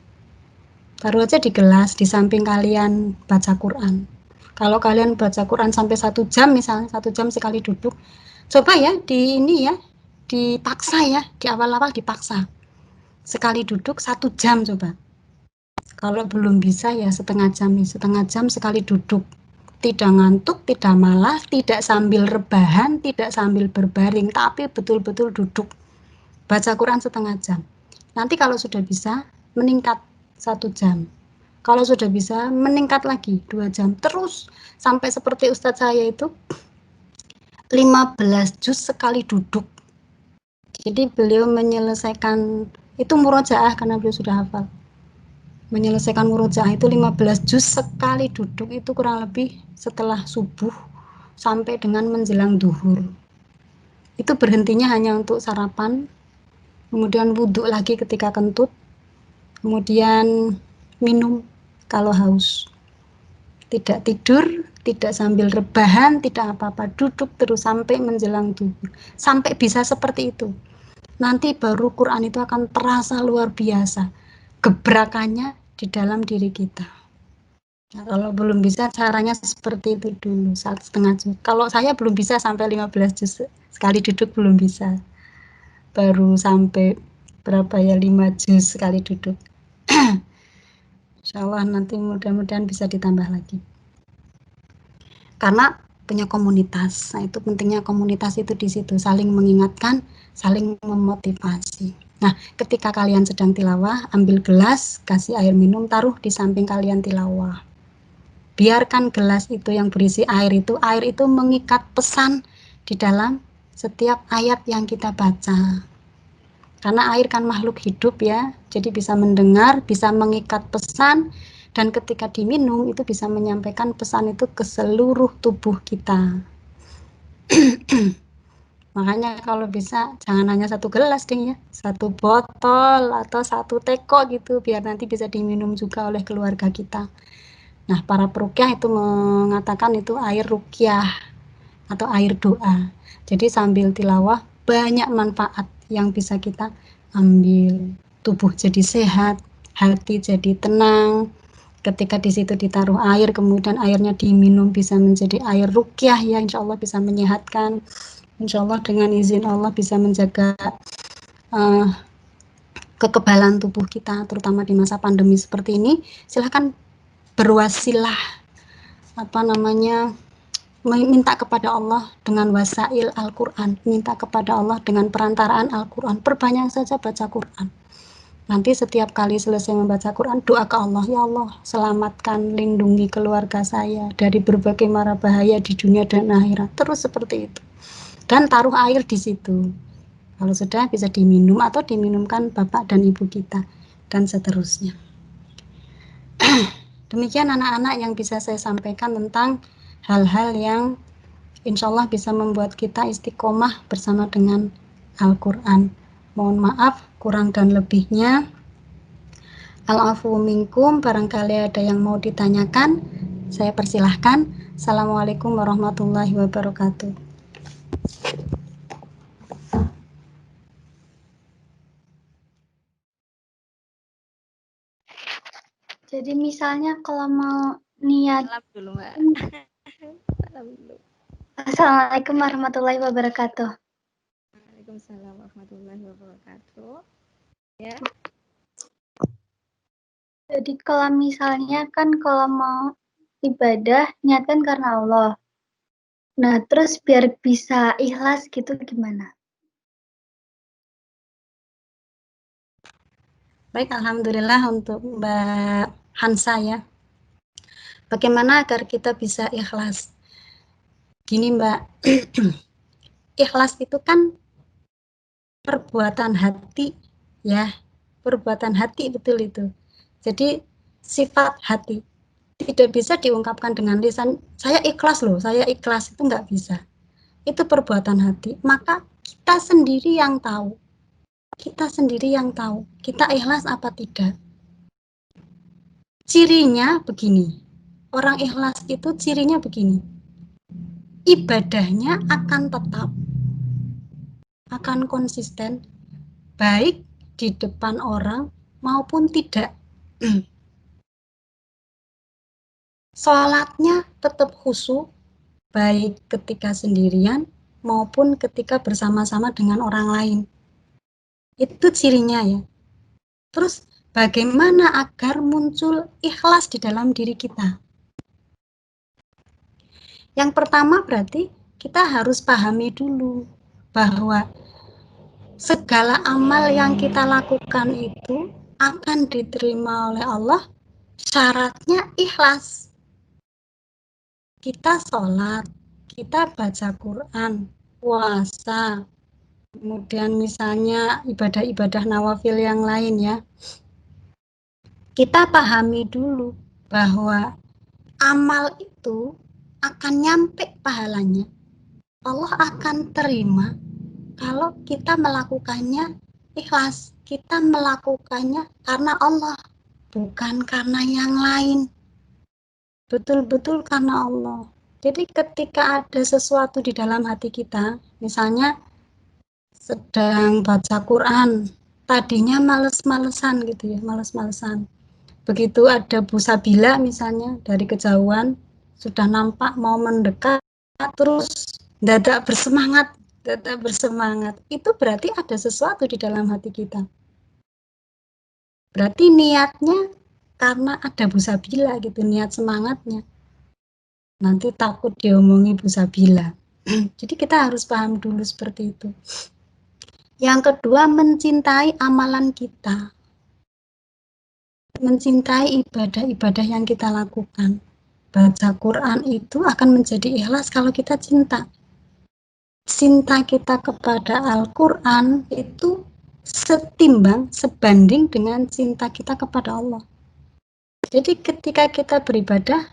Speaker 1: Taruh aja di gelas, di samping kalian baca Quran. Kalau kalian baca Quran sampai 1 jam misalnya, 1 jam sekali duduk, coba ya dipaksa ya, di awal-awal dipaksa. Sekali duduk 1 jam coba. Kalau belum bisa ya setengah jam sekali duduk. Tidak ngantuk, tidak malas, tidak sambil rebahan, tidak sambil berbaring, tapi betul-betul duduk. Baca Quran setengah jam. Nanti kalau sudah bisa, meningkat 1 jam. Kalau sudah bisa, meningkat lagi 2 jam. Terus sampai seperti Ustadz saya itu 15 juz sekali duduk. Jadi beliau menyelesaikan, itu murojaah karena beliau sudah hafal. Menyelesaikan murojaah itu 15 juz sekali duduk, itu kurang lebih setelah subuh sampai dengan menjelang duhur. Itu berhentinya hanya untuk sarapan, kemudian wudhu lagi ketika kentut, kemudian minum kalau haus. Tidak tidur, tidak sambil rebahan, tidak apa-apa, duduk terus sampai menjelang duhur. Sampai bisa seperti itu. Nanti baru Quran itu akan terasa luar biasa gebrakannya di dalam diri kita. Nah, kalau belum bisa, caranya seperti itu dulu, 1,5 juz. Kalau saya belum bisa sampai 15 juz sekali duduk, belum bisa. Baru sampai berapa ya, 5 juz sekali duduk. Insya Allah nanti mudah-mudahan bisa ditambah lagi. Karena punya komunitas, nah itu pentingnya komunitas itu di situ, saling mengingatkan, saling memotivasi. Nah, ketika kalian sedang tilawah, ambil gelas, kasih air minum, taruh di samping kalian tilawah. Biarkan gelas itu yang berisi air itu mengikat pesan di dalam setiap ayat yang kita baca. Karena air kan makhluk hidup ya, jadi bisa mendengar, bisa mengikat pesan, dan ketika diminum itu bisa menyampaikan pesan itu ke seluruh tubuh kita. Makanya kalau bisa jangan hanya 1 gelas deh ya, 1 botol atau 1 teko gitu, biar nanti bisa diminum juga oleh keluarga kita. Nah, para peruqyah itu mengatakan itu air ruqyah atau air doa. Jadi sambil tilawah banyak manfaat yang bisa kita ambil. Tubuh jadi sehat, hati jadi tenang. Ketika di situ ditaruh air, kemudian airnya diminum bisa menjadi air ruqyah ya, insya Allah bisa menyehatkan. Insya Allah dengan izin Allah bisa menjaga kekebalan tubuh kita, terutama di masa pandemi seperti ini. Silahkan berwasilah minta kepada Allah dengan wasail Al-Quran, minta kepada Allah dengan perantaraan Al-Quran, perbanyak saja baca Quran. Nanti setiap kali selesai membaca Quran, doa ke Allah, ya Allah selamatkan, lindungi keluarga saya dari berbagai mara bahaya di dunia dan akhirat. Terus seperti itu, dan taruh air di situ. Kalau sudah bisa diminum atau diminumkan bapak dan ibu kita, dan seterusnya. Demikian anak-anak yang bisa saya sampaikan tentang hal-hal yang insya Allah bisa membuat kita istiqomah bersama dengan Al-Quran. Mohon maaf kurang dan lebihnya. Al-afu minkum, barangkali ada yang mau ditanyakan, saya persilahkan. Assalamualaikum warahmatullahi wabarakatuh.
Speaker 2: Jadi misalnya kalau mau niat.
Speaker 3: Salam dulu, Mbak. Salam dulu.
Speaker 2: Assalamualaikum warahmatullahi wabarakatuh.
Speaker 3: Waalaikumsalam warahmatullahi wabarakatuh. Ya.
Speaker 2: Jadi kalau misalnya kan kalau mau ibadah niatkan karena Allah. Nah, terus biar bisa ikhlas gitu gimana?
Speaker 1: Baik, alhamdulillah untuk Mbak Hansa ya. Bagaimana agar kita bisa ikhlas? Gini Mbak, ikhlas itu kan perbuatan hati, ya, perbuatan hati betul itu. Jadi sifat hati tidak bisa diungkapkan dengan lisan. Saya ikhlas loh, saya ikhlas, itu nggak bisa. Itu perbuatan hati. Maka kita sendiri yang tahu. Kita sendiri yang tahu. Kita ikhlas apa tidak. Cirinya begini. Orang ikhlas itu cirinya begini. Ibadahnya akan tetap, akan konsisten, baik di depan orang maupun tidak. Sholatnya tetap khusyuk, baik ketika sendirian maupun ketika bersama-sama dengan orang lain. Itu cirinya ya. Terus bagaimana agar muncul ikhlas di dalam diri kita? Yang pertama berarti kita harus pahami dulu bahwa segala amal yang kita lakukan itu akan diterima oleh Allah, syaratnya ikhlas. Kita sholat, kita baca Quran, puasa, kemudian misalnya ibadah-ibadah nawafil yang lain ya. Kita pahami dulu bahwa amal itu akan nyampe pahalanya. Allah akan terima kalau kita melakukannya ikhlas. Kita melakukannya karena Allah, bukan karena yang lain. Betul-betul karena Allah. Jadi ketika ada sesuatu di dalam hati kita, misalnya sedang baca Quran, tadinya males-malesan gitu ya, males-malesan. Begitu ada busabila misalnya dari kejauhan, sudah nampak mau mendekat, terus dadak bersemangat, itu berarti ada sesuatu di dalam hati kita. Berarti niatnya karena ada busabila gitu, niat semangatnya. Nanti takut diomongi busabila. Jadi kita harus paham dulu seperti itu. Yang kedua, mencintai amalan kita. Mencintai ibadah-ibadah yang kita lakukan. Baca Quran itu akan menjadi ikhlas kalau kita cinta. Cinta kita kepada Al-Quran itu setimbang, sebanding dengan cinta kita kepada Allah. Jadi ketika kita beribadah,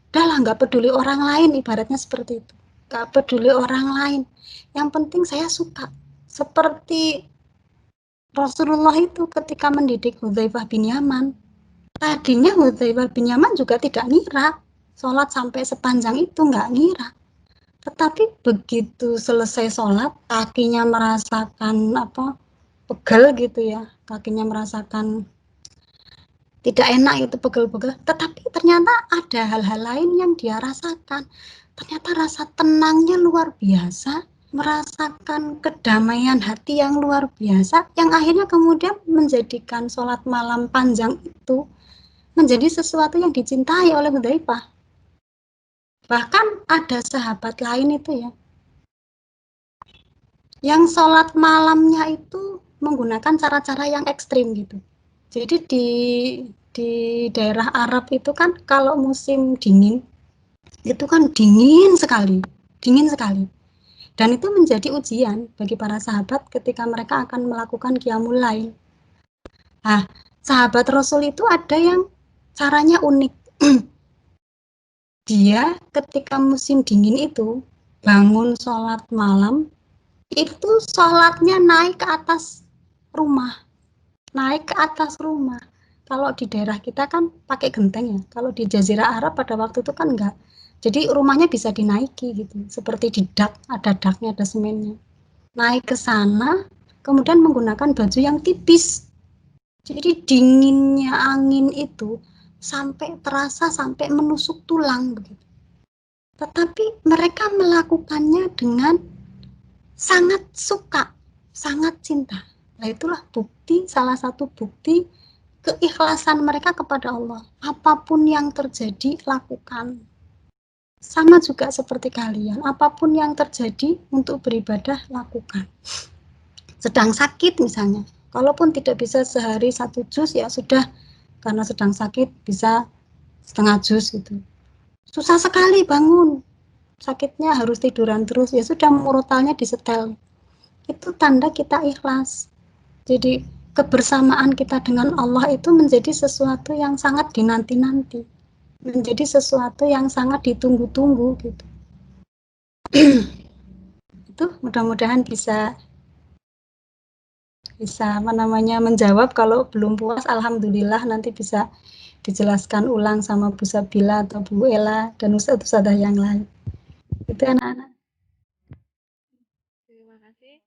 Speaker 1: udahlah nggak peduli orang lain, ibaratnya seperti itu. Nggak peduli orang lain. Yang penting saya suka. Seperti Rasulullah itu ketika mendidik Hudzaifah bin Yaman. Tadinya Hudzaifah bin Yaman juga tidak ngira. Sholat sampai sepanjang itu nggak ngira. Tetapi begitu selesai sholat, kakinya merasakan pegel gitu ya. Kakinya merasakan tidak enak itu, pegel-pegel. Tetapi ternyata ada hal-hal lain yang dia rasakan. Ternyata rasa tenangnya luar biasa, merasakan kedamaian hati yang luar biasa, yang akhirnya kemudian menjadikan sholat malam panjang itu menjadi sesuatu yang dicintai oleh Hudzaifah. Bahkan ada sahabat lain itu ya, yang sholat malamnya itu menggunakan cara-cara yang ekstrim gitu. Jadi di daerah Arab itu kan kalau musim dingin, itu kan dingin sekali. Dan itu menjadi ujian bagi para sahabat ketika mereka akan melakukan qiyamul lail. Nah, sahabat Rasul itu ada yang caranya unik. Dia ketika musim dingin itu bangun sholat malam, itu sholatnya naik ke atas rumah. Kalau di daerah kita kan pakai genteng ya, kalau di Jazirah Arab pada waktu itu kan enggak. Jadi rumahnya bisa dinaiki gitu, seperti di dak, ada daknya, ada semennya. Naik ke sana, kemudian menggunakan baju yang tipis. Jadi dinginnya angin itu sampai terasa, sampai menusuk tulang begitu. Tetapi mereka melakukannya dengan sangat suka, sangat cinta. Nah itulah bukti, salah satu bukti keikhlasan mereka kepada Allah. Apapun yang terjadi, lakukan. Sama juga seperti kalian, apapun yang terjadi untuk beribadah, lakukan. Sedang sakit misalnya, kalaupun tidak bisa sehari 1 juz, ya sudah, karena sedang sakit bisa setengah juz gitu. Susah sekali bangun, sakitnya harus tiduran terus, ya sudah, murotalnya disetel. itu tanda kita ikhlas. Jadi kebersamaan kita dengan Allah itu menjadi sesuatu yang sangat dinanti-nanti, menjadi sesuatu yang sangat ditunggu-tunggu gitu. Itu mudah-mudahan bisa menjawab. Kalau belum puas, alhamdulillah nanti bisa dijelaskan ulang sama Bu Sabila atau Bu Ella dan ustadz-ustadzah yang lain. Itu anak-anak.
Speaker 3: Terima kasih.